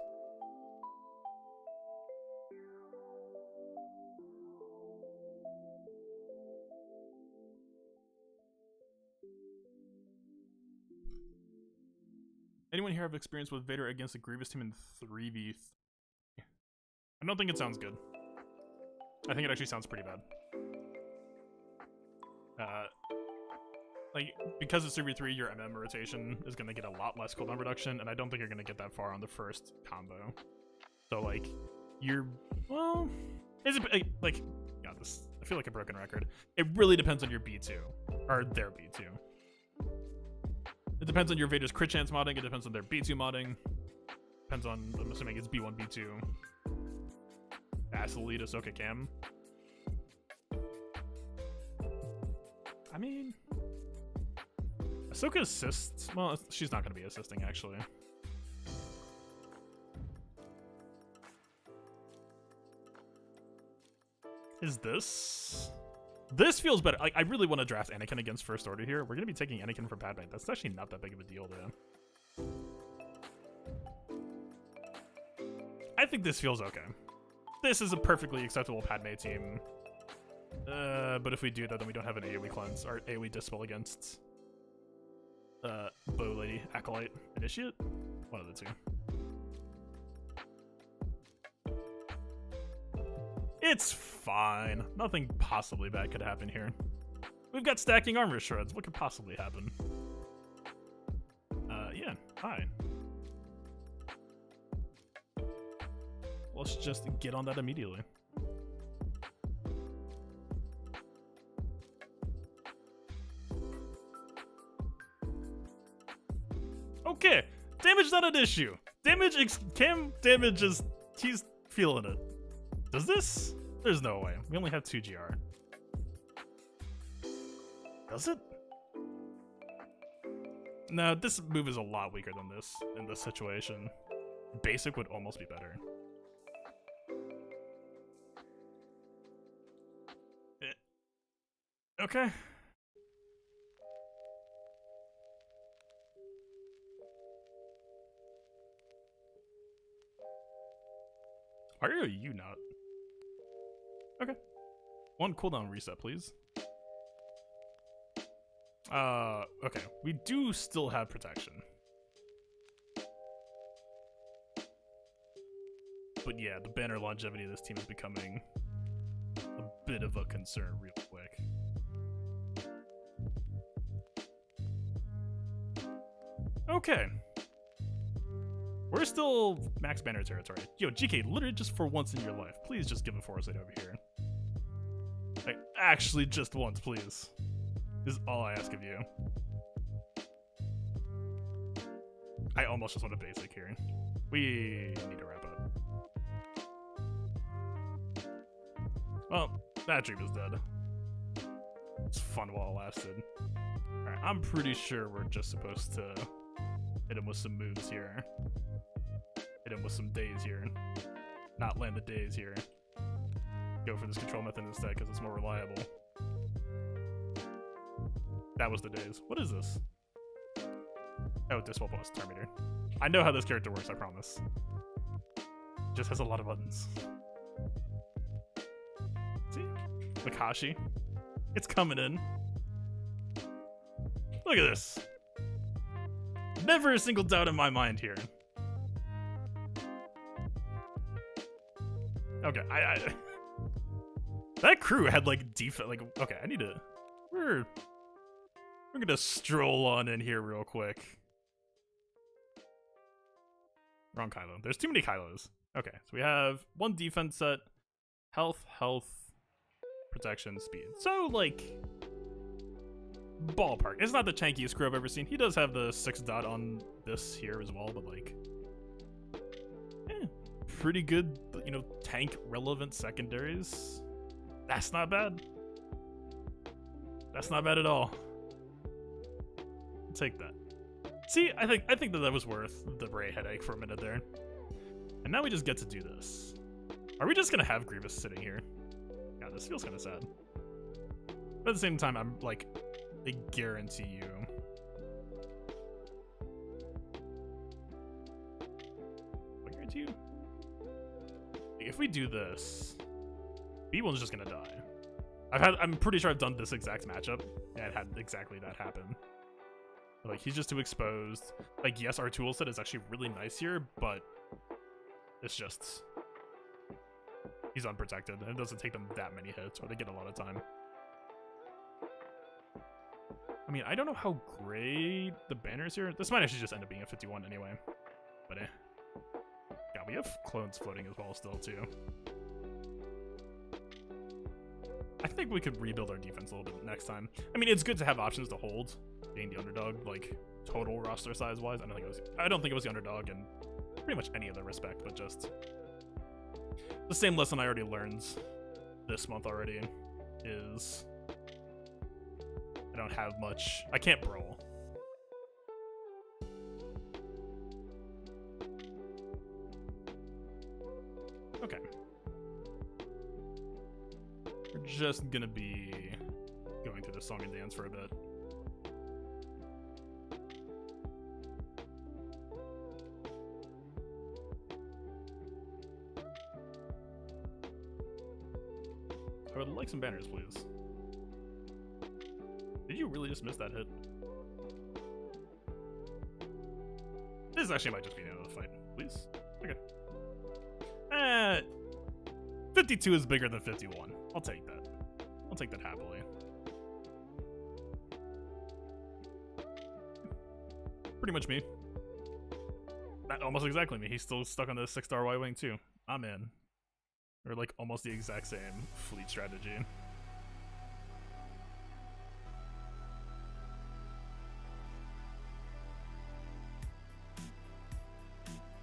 Anyone here have experience with Vader against a Grievous team in 3v3? I don't think it sounds good. I think it actually sounds pretty bad. Like, because it's 3v3, your MM rotation is going to get a lot less cooldown reduction, and I don't think you're going to get that far on the first combo. So, like, you're... Well... Is it, like... God, this... I feel like a broken record. It really depends on your B2. Or their B2. It depends on your Vader's crit chance modding. It depends on their B2 modding. Depends on, I'm assuming it's B1, B2. Asshole Ahsoka Cam. I mean... Ahsoka assists? Well, she's not going to be assisting, actually. Is this... This feels better. Like, I really want to draft Anakin against First Order here. We're going to be taking Anakin for Padme. That's actually not that big of a deal, though. I think this feels okay. This is a perfectly acceptable Padme team. But if we do that, then we don't have an AoE cleanse or AoE dispel against Bow Lady, Acolyte, Initiate? One of the two. It's fine. Nothing possibly bad could happen here. We've got stacking armor shreds. What could possibly happen? Yeah, hi. Let's just get on that immediately. Okay, damage not an issue. Cam damage is, he's feeling it. Does this? There's no way. We only have 2 GR. Does it? No, this move is a lot weaker than this in this situation. Basic would almost be better. Okay. Why are you not? Okay. 1 cooldown reset, please. Okay. We do still have protection. But yeah, the banner longevity of this team is becoming a bit of a concern real quick. Okay. We're still max banner territory. Yo, GK, literally just for once in your life, please just give a foresight over here. Like, actually just once, please. Is all I ask of you. I almost just want a basic here. We need to wrap up. Well, that dream is dead. It's fun while it lasted. Alright, I'm pretty sure we're just supposed to hit him with some moves here. Hit him with some days here. Not land the days here. Go for this control method instead because it's more reliable. That was the days. What is this? Oh, Dispel Plus Terminator. I know how this character works, I promise. Just has a lot of buttons. See? Makashi. It's coming in. Look at this. Never a single doubt in my mind here. Okay, that crew had like defense. Like, okay, I need to. We're gonna stroll on in here real quick. Wrong Kylo. There's too many Kylos. Okay, so we have 1 defense set, health, protection, speed. So like, ballpark. It's not the tankiest crew I've ever seen. He does have the 6 dot on this here as well, but like, pretty good, you know, tank relevant secondaries. That's not bad. That's not bad at all. I'll take that. See, I think that was worth the Bray headache for a minute there. And now we just get to do this. Are we just gonna have Grievous sitting here? Yeah, this feels kind of sad. But at the same time, I'm like, I guarantee you. I guarantee you. If we do this, B1's just gonna die. I'm pretty sure I've done this exact matchup and had exactly that happen. Like, he's just too exposed. Like, yes, our tool set is actually really nice here, but it's just, he's unprotected, and it doesn't take them that many hits, or they get a lot of time. I mean, I don't know how great the banner is here. This might actually just end up being a 51 anyway, but yeah, we have clones floating as well still, too. I think we could rebuild our defense a little bit next time. I mean, it's good to have options to hold, being the underdog, like, total roster size-wise. I don't think it was the underdog in pretty much any other respect, but just the same lesson I already learned this month already is I don't have much. I can't brawl. Okay. We're just gonna be going through the song and dance for a bit. I would like some banners, please. Did you really just miss that hit? This actually might just be the end of the fight. Please? Okay. 52 is bigger than 51. I'll take that. I'll take that happily. Pretty much me. That almost exactly me. He's still stuck on the 6-star Y-Wing too. I'm in. Or like almost the exact same fleet strategy.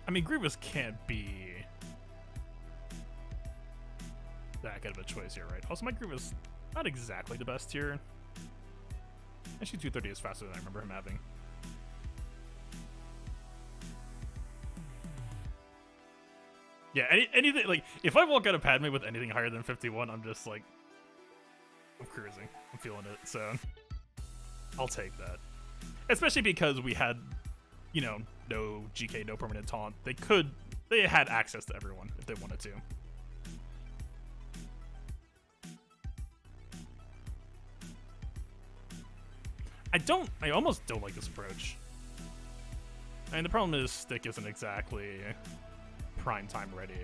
I mean, Grievous can't be that good of a choice here, right? Also, my Grievous not exactly the best here. Actually, 230 is faster than I remember him having. Yeah, anything, like, if I walk out of Padme with anything higher than 51, I'm just like, I'm cruising. I'm feeling it, so I'll take that. Especially because we had, you know, no GK, no permanent taunt. They had access to everyone if they wanted to. I almost don't like this approach. I mean, the problem is Stick isn't exactly prime time ready.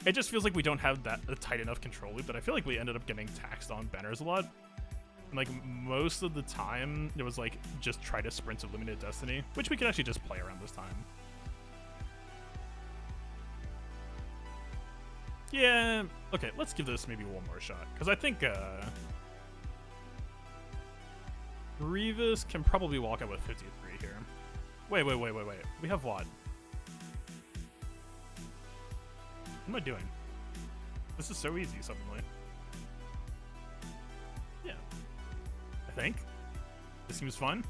It just feels like we don't have a tight enough control loop that I feel like we ended up getting taxed on banners a lot. And like most of the time, it was like just try to sprint to Illuminated Destiny, which we could actually just play around this time. Yeah, okay, let's give this maybe one more shot, because I think Grievous can probably walk out with 53 here. Wait. We have what? What am I doing? This is so easy suddenly. Yeah. I think. This seems fun.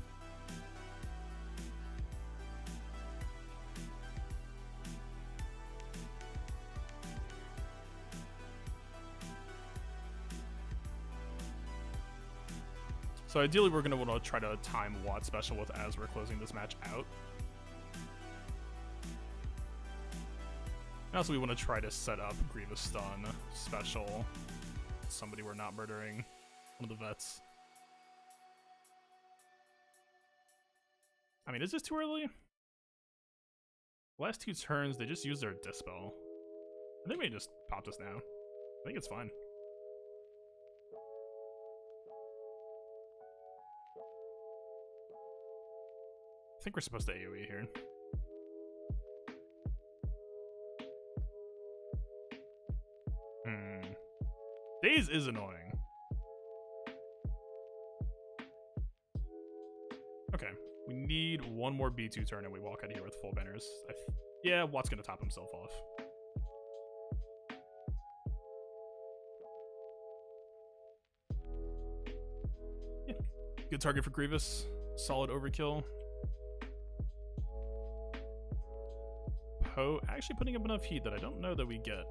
So ideally we're going to want to try to time Watt special with as we're closing this match out. And also we want to try to set up Grievous stun special. Somebody we're not murdering. One of the vets. I mean, is this too early? Last 2 turns, they just used their Dispel. I think we just pop this now. I think it's fine. I think we're supposed to AoE here. Daze is annoying. Okay, we need one more B2 turn and we walk out of here with full banners. Yeah, Watt's gonna top himself off. Yeah, good target for Grievous. Solid overkill. Poe actually putting up enough heat that I don't know that we get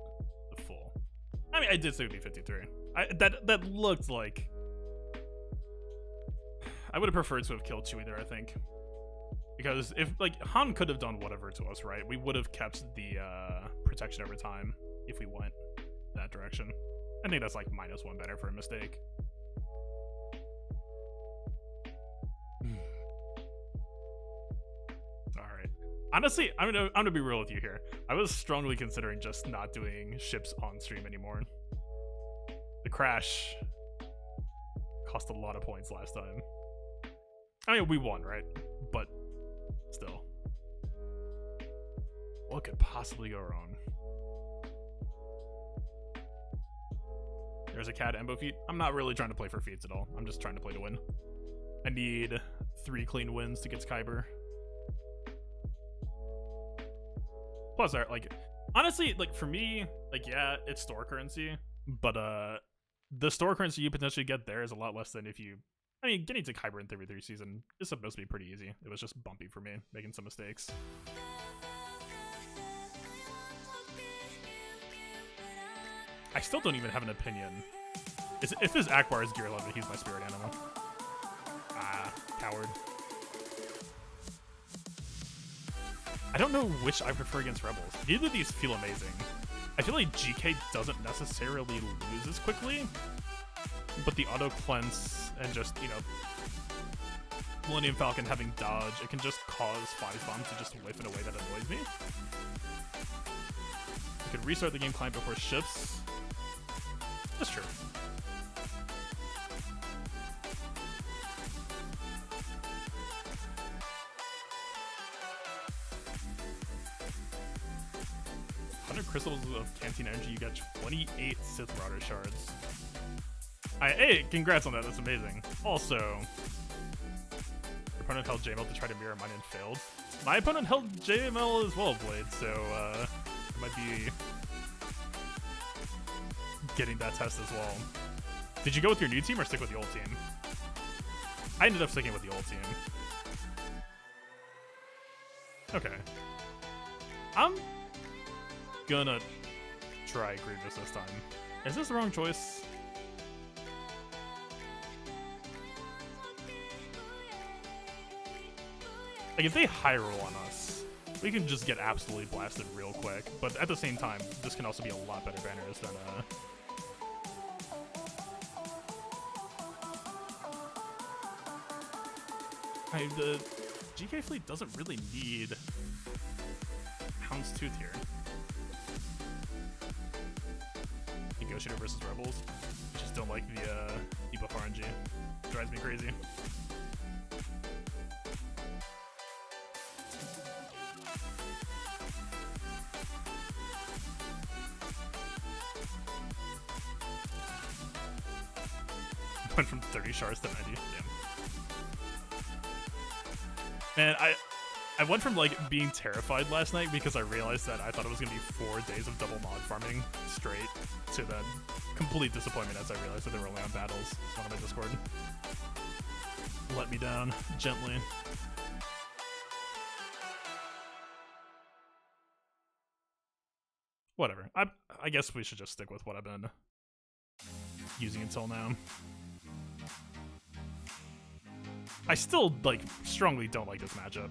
the full. I mean, I did say it would be 53. That looked like... I would have preferred to have killed Chewie there, I think. Because if, like, Han could have done whatever to us, right? We would have kept the protection over time if we went that direction. I think that's like -1 better for a mistake. Alright. Honestly, I'm gonna be real with you here. I was strongly considering just not doing ships on stream anymore. The crash cost a lot of points last time. I mean, we won, right? But still. What could possibly go wrong? There's a CAD Embo feat. I'm not really trying to play for feats at all. I'm just trying to play to win. I need 3 clean wins to get Kyber. Plus, like, honestly, like, for me, like, yeah, it's store currency, but the store currency you potentially get there is a lot less than if you... I mean, getting to Kyber in 3v3 season is supposed to be pretty easy. It was just bumpy for me, making some mistakes. I still don't even have an opinion. If this Akbar is gear 11, he's my spirit animal. Ah, coward. I don't know which I prefer against Rebels. Neither of these feel amazing. I feel like GK doesn't necessarily lose as quickly, but the auto cleanse and just, you know, Millennium Falcon having dodge, it can just cause Fires Bomb to just whiff in a way that annoys me. You could restart the game client before ships. That's true. Crystals of Canteen Energy, you got 28 Sith Marauder shards. Hey, congrats on that, that's amazing. Also, your opponent held JML to try to mirror mine and failed. My opponent held JML as well, Blade, so it might be getting that test as well. Did you go with your new team or stick with the old team? I ended up sticking with the old team. Okay. I'm gonna try Grievous this time. Is this the wrong choice? Like, if they high roll on us, we can just get absolutely blasted real quick. But at the same time, this can also be a lot better banners than the GK fleet doesn't really need Houndstooth here. Negotiator versus Rebels. I just don't like the debuff RNG. It drives me crazy. Went from 30 shards to 90. Damn. Man, I went from, like, being terrified last night because I realized that I thought it was going to be 4 days of double mod farming straight, to then complete disappointment as I realized that they were only on battles. It's one on my Discord. Let me down gently. Whatever. I guess we should just stick with what I've been using until now. I still, like, strongly don't like this matchup.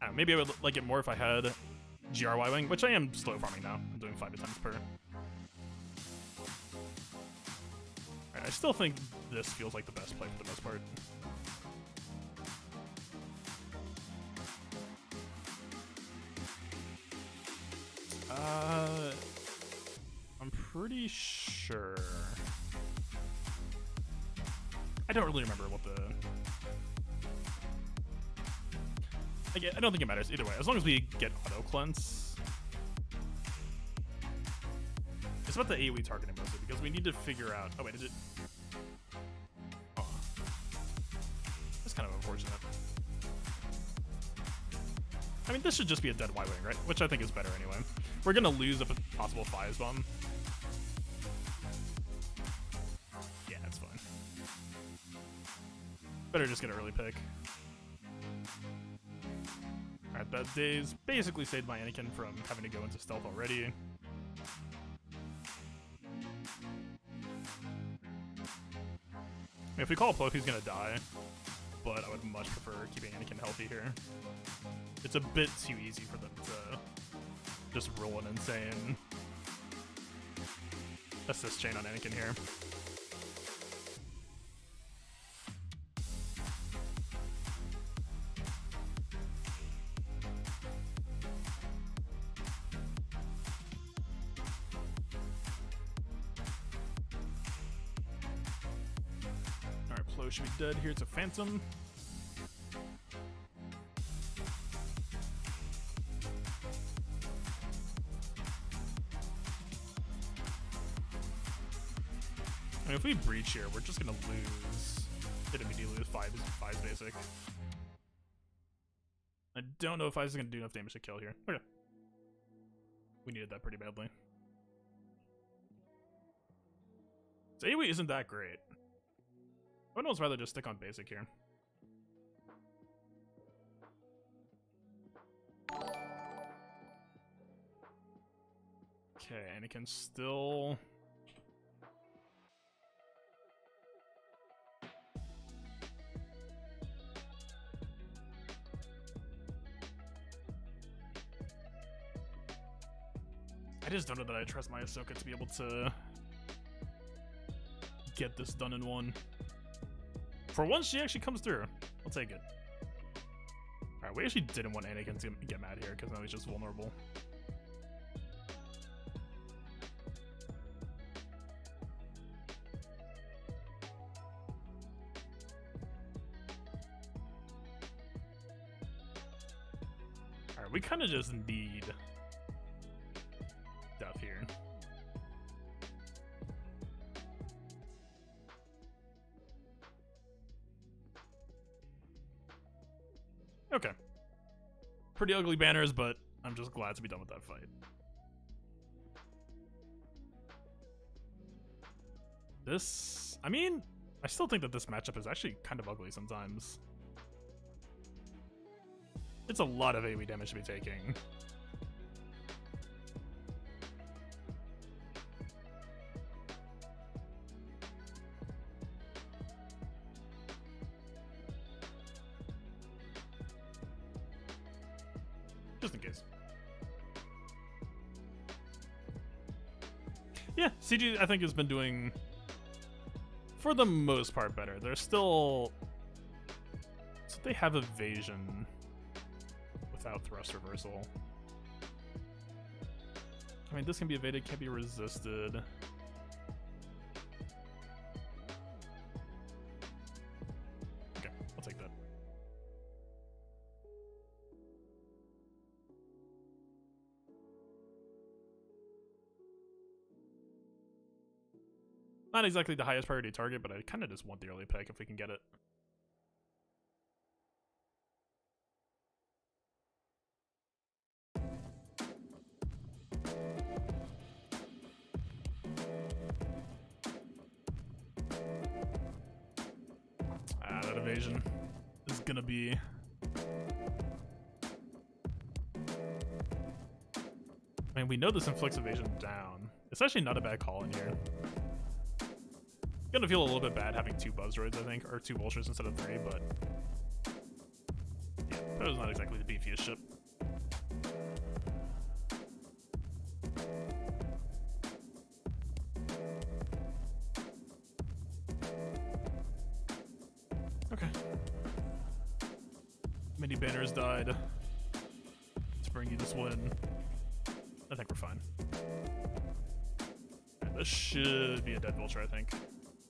I don't know, maybe I would like it more if I had GRY Wing, which I am slow farming now. I'm doing 5 attempts per. Alright, I still think this feels like the best play for the most part. I'm pretty sure. I don't really remember what the... I don't think it matters either way, as long as we get auto cleanse. It's about the AoE targeting mostly, because we need to figure out... Oh wait, is it... Oh. That's kind of unfortunate. I mean, this should just be a dead Y-Wing, right? Which I think is better anyway. We're gonna lose a possible Fires Bomb. Yeah, that's fine. Better just get an early pick. Alright, that Daze basically saved my Anakin from having to go into stealth already. If we call a Ploak, he's gonna die, but I would much prefer keeping Anakin healthy here. It's a bit too easy for them to just roll an insane assist chain on Anakin here. Alright, Plo should be dead here. It's a Phantom. I mean, if we breach here, we're just gonna lose it immediately with 5 basic. I don't know if I was gonna do enough damage to kill here. Okay. We needed that pretty badly. So AoE isn't that great. I would almost rather just stick on basic here. Okay, Anakin still... I just don't know that I trust my Ahsoka to be able to get this done in one. For once, she actually comes through. I'll take it. Alright, we actually didn't want Anakin to get mad here, because now he's just vulnerable. Alright, we kind of just need stuff here. Okay. Pretty ugly banners, but I'm just glad to be done with that fight. This... I mean, I still think that this matchup is actually kind of ugly sometimes. It's a lot of AoE damage to be taking. Just in case. Yeah, CG I think has been doing, for the most part, better. They're still... So they have evasion without thrust reversal. I mean, this can be evaded, can't be resisted. Okay, I'll take that. Not exactly the highest priority target, but I kind of just want the early pick if we can get it. That evasion is gonna be... I mean, we know this inflicts evasion down. It's actually not a bad call in here. Gonna feel a little bit bad having 2 buzz droids, I think, or 2 vultures instead of 3, but yeah, that was not exactly the beefiest ship. Okay. Mini banners died to bring you this win. I think we're fine. Right, this should be a dead vulture, I think.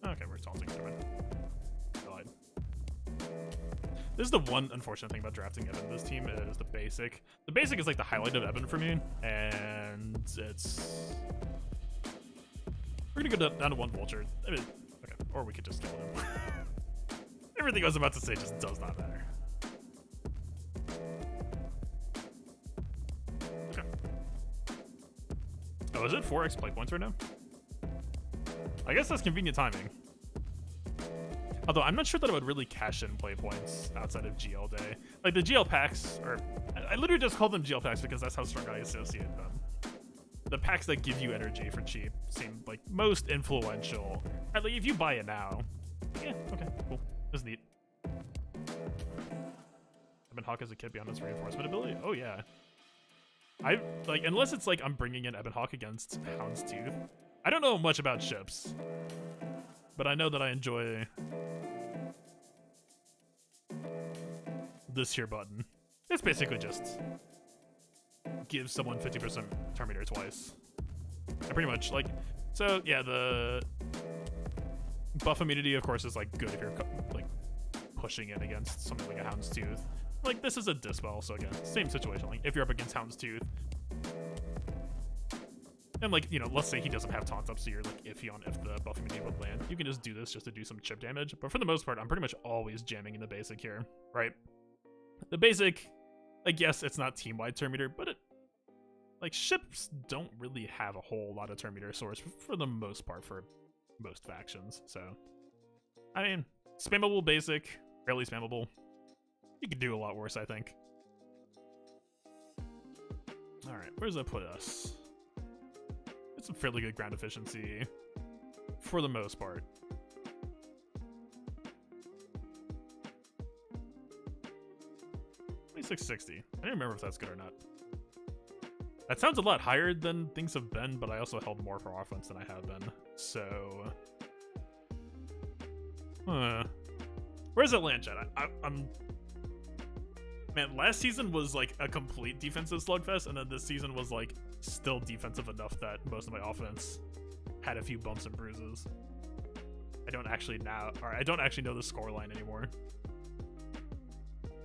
Okay, we're taunting. Never mind. Died. This is the one unfortunate thing about drafting Evan this team is the basic. The basic is like the highlight of Evan for me, and it's... We're gonna go down to 1 vulture. I mean, okay, or we could just kill him. Everything I was about to say just does not matter. Okay. Oh, is it 4x play points right now? I guess that's convenient timing. Although I'm not sure that I would really cash in play points outside of GL day. Like the GL packs, or I literally just call them GL packs because that's how strong I associate them. The packs that give you energy for cheap seem like most influential. Like if you buy it now, yeah, okay, cool, that's neat. Ebon Hawk as a kid beyond its reinforcement ability. Oh yeah, I like unless it's like I'm bringing in Ebon Hawk against Houndstooth. I don't know much about ships, but I know that I enjoy this here button. It's basically just give someone 50% turn meter twice. I pretty much like, so yeah, the buff immunity of course is like good if you're like pushing it against something like a Houndstooth. Like this is a Dispel, so again, same situation. Like if you're up against Houndstooth, and like, you know, let's say he doesn't have taunt up, so you're like iffy on if the buff immunity would land, you can just do this just to do some chip damage. But for the most part, I'm pretty much always jamming in the basic here, right? The basic, like yes, it's not team-wide turn meter, but it, like ships don't really have a whole lot of turn meter source for the most part for most factions. So, I mean, spammable basic, fairly spammable. You could do a lot worse, I think. All right, where does that put us? It's some fairly good ground efficiency for the most part. $2660. I don't remember if that's good or not. That sounds a lot higher than things have been, but I also held more for offense than I have been. So, where's that land, chat? I'm man. Last season was like a complete defensive slugfest, and then this season was like still defensive enough that most of my offense had a few bumps and bruises. I don't actually know the scoreline anymore.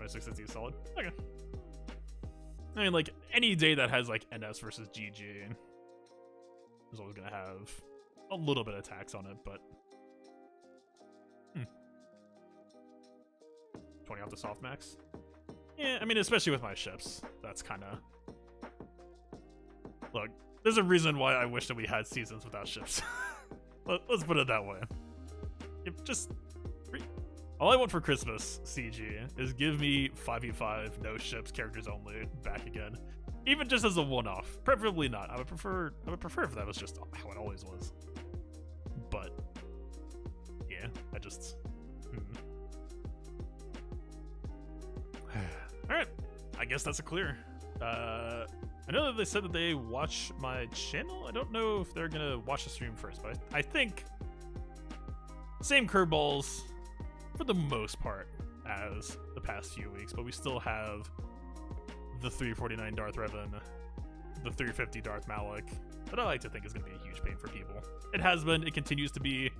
2660 is solid. Okay. I mean, like, any day that has, like, NS versus GG is always gonna have a little bit of tax on it, but... 20 off the softmax? Yeah, I mean, especially with my ships, that's kinda... Look, there's a reason why I wish that we had seasons without ships. Let's put it that way. Just... All I want for Christmas, CG, is give me 5v5, no ships, characters only, back again. Even just as a one-off. Preferably not. I would prefer if that was just how it always was. But yeah, I just Alright. I guess that's a clear. I know that they said that they watch my channel. I don't know if they're gonna watch the stream first, but I think same curveballs for the most part as the past few weeks, but we still have the 349 Darth Revan, the 350 Darth Malik, that I like to think is going to be a huge pain for people. It has been, it continues to be.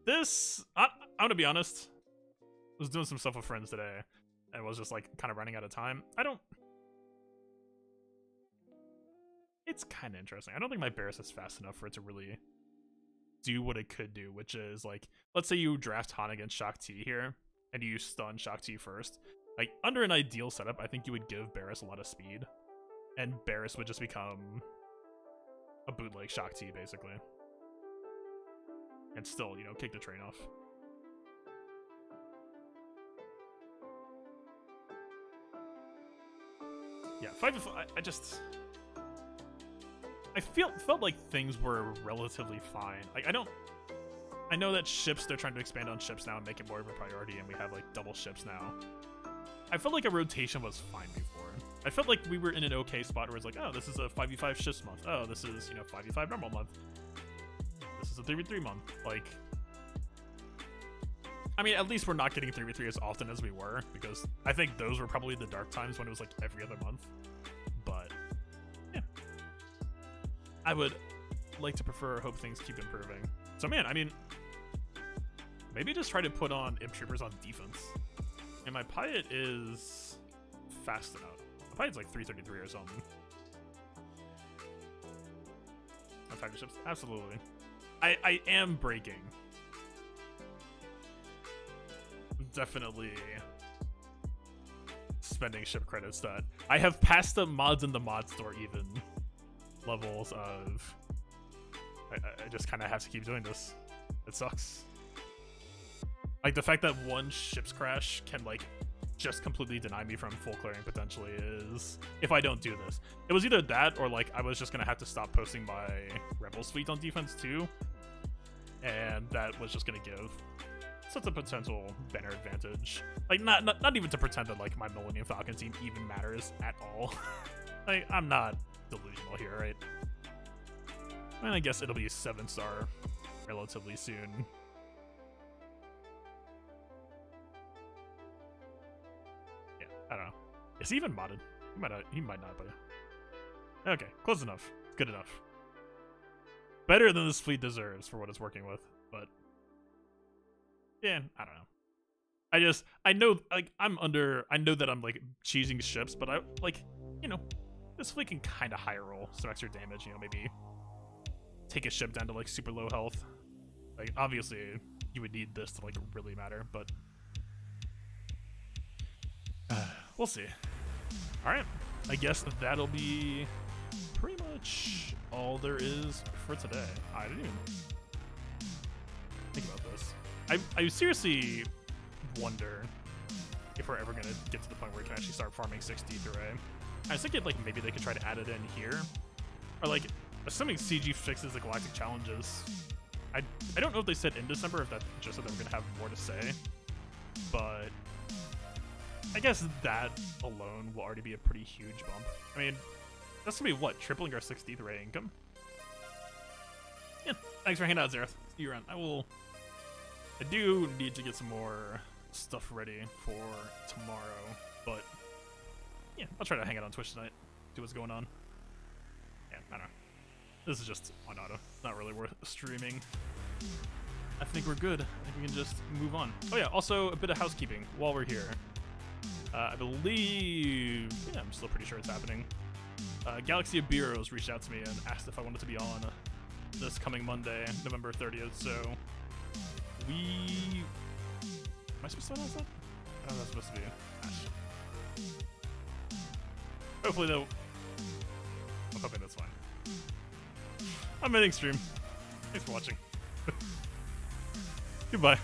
This, I'm going to be honest, I was doing some stuff with friends today, and was just like kind of running out of time. It's kind of interesting. I don't think my Barris is fast enough for it to really do what it could do, which is like, let's say you draft Han against Shaak Ti here, and you stun Shaak Ti first. Like, under an ideal setup, I think you would give Barris a lot of speed, and Barris would just become a bootleg Shaak Ti, basically. And still, you know, kick the train off. Yeah, 5v5, I felt like things were relatively fine. Like, I know that ships, they're trying to expand on ships now and make it more of a priority, and we have, like, double ships now. I felt like a rotation was fine before. I felt like we were in an okay spot where it's like, oh, this is a 5v5 ships month. Oh, this is, you know, 5v5 normal month. This is a 3v3 month. Like, I mean, at least we're not getting 3v3 as often as we were, because I think those were probably the dark times when it was, like, every other month. But, yeah. I would like to hope things keep improving. So man, I mean, maybe just try to put on Imp Troopers on defense. And my Piot is fast enough. My Piot's like 333 or something. Attack ships, absolutely. I am breaking. Definitely spending ship credits that I have passed the mods in the mod store even levels of I just kind of have to keep doing this. It sucks. Like, the fact that one ship's crash can, like, just completely deny me from full clearing potentially is, if I don't do this. It was either that or, like, I was just gonna have to stop posting my Rebels fleet on defense too, and that was just gonna give such a potential banner advantage. Like, not even to pretend that, like, my Millennium Falcon team even matters at all. Like, I'm not delusional here, right? And I guess it'll be 7-star relatively soon. I don't know. Is he even modded? He might not, but okay, close enough. Good enough. Better than this fleet deserves for what it's working with, but yeah, I don't know. I know, like, I know that I'm, like, cheesing ships, but I, like, you know, this fleet can kind of high roll some extra damage, you know, maybe take a ship down to, like, super low health. Like, obviously, you would need this to, like, really matter, but we'll see. Alright, I guess that'll be pretty much all there is for today. I didn't even think about this. I seriously wonder if we're ever going to get to the point where we can actually start farming 60 through A. I was thinking, like, maybe they could try to add it in here. Or, like, assuming CG fixes the Galactic Challenges. I don't know if they said in December, if that's just that they were going to have more to say. But I guess that alone will already be a pretty huge bump. I mean, that's going to be, what, tripling our 60th ray income? Yeah, thanks for hanging out, Zereth. See you around. I do need to get some more stuff ready for tomorrow, but yeah, I'll try to hang out on Twitch tonight, do what's going on. Yeah, I don't know. This is just on auto. Not really worth streaming. I think we're good. I think we can just move on. Oh yeah, also a bit of housekeeping while we're here. I believe, yeah, I'm still pretty sure it's happening. Galaxy of Bureaus reached out to me and asked if I wanted to be on this coming Monday, November 30th, so am I supposed to announce that? I don't know, that's supposed to be. Hopefully though, I'm hoping that's fine. I'm ending stream. Thanks for watching. Goodbye.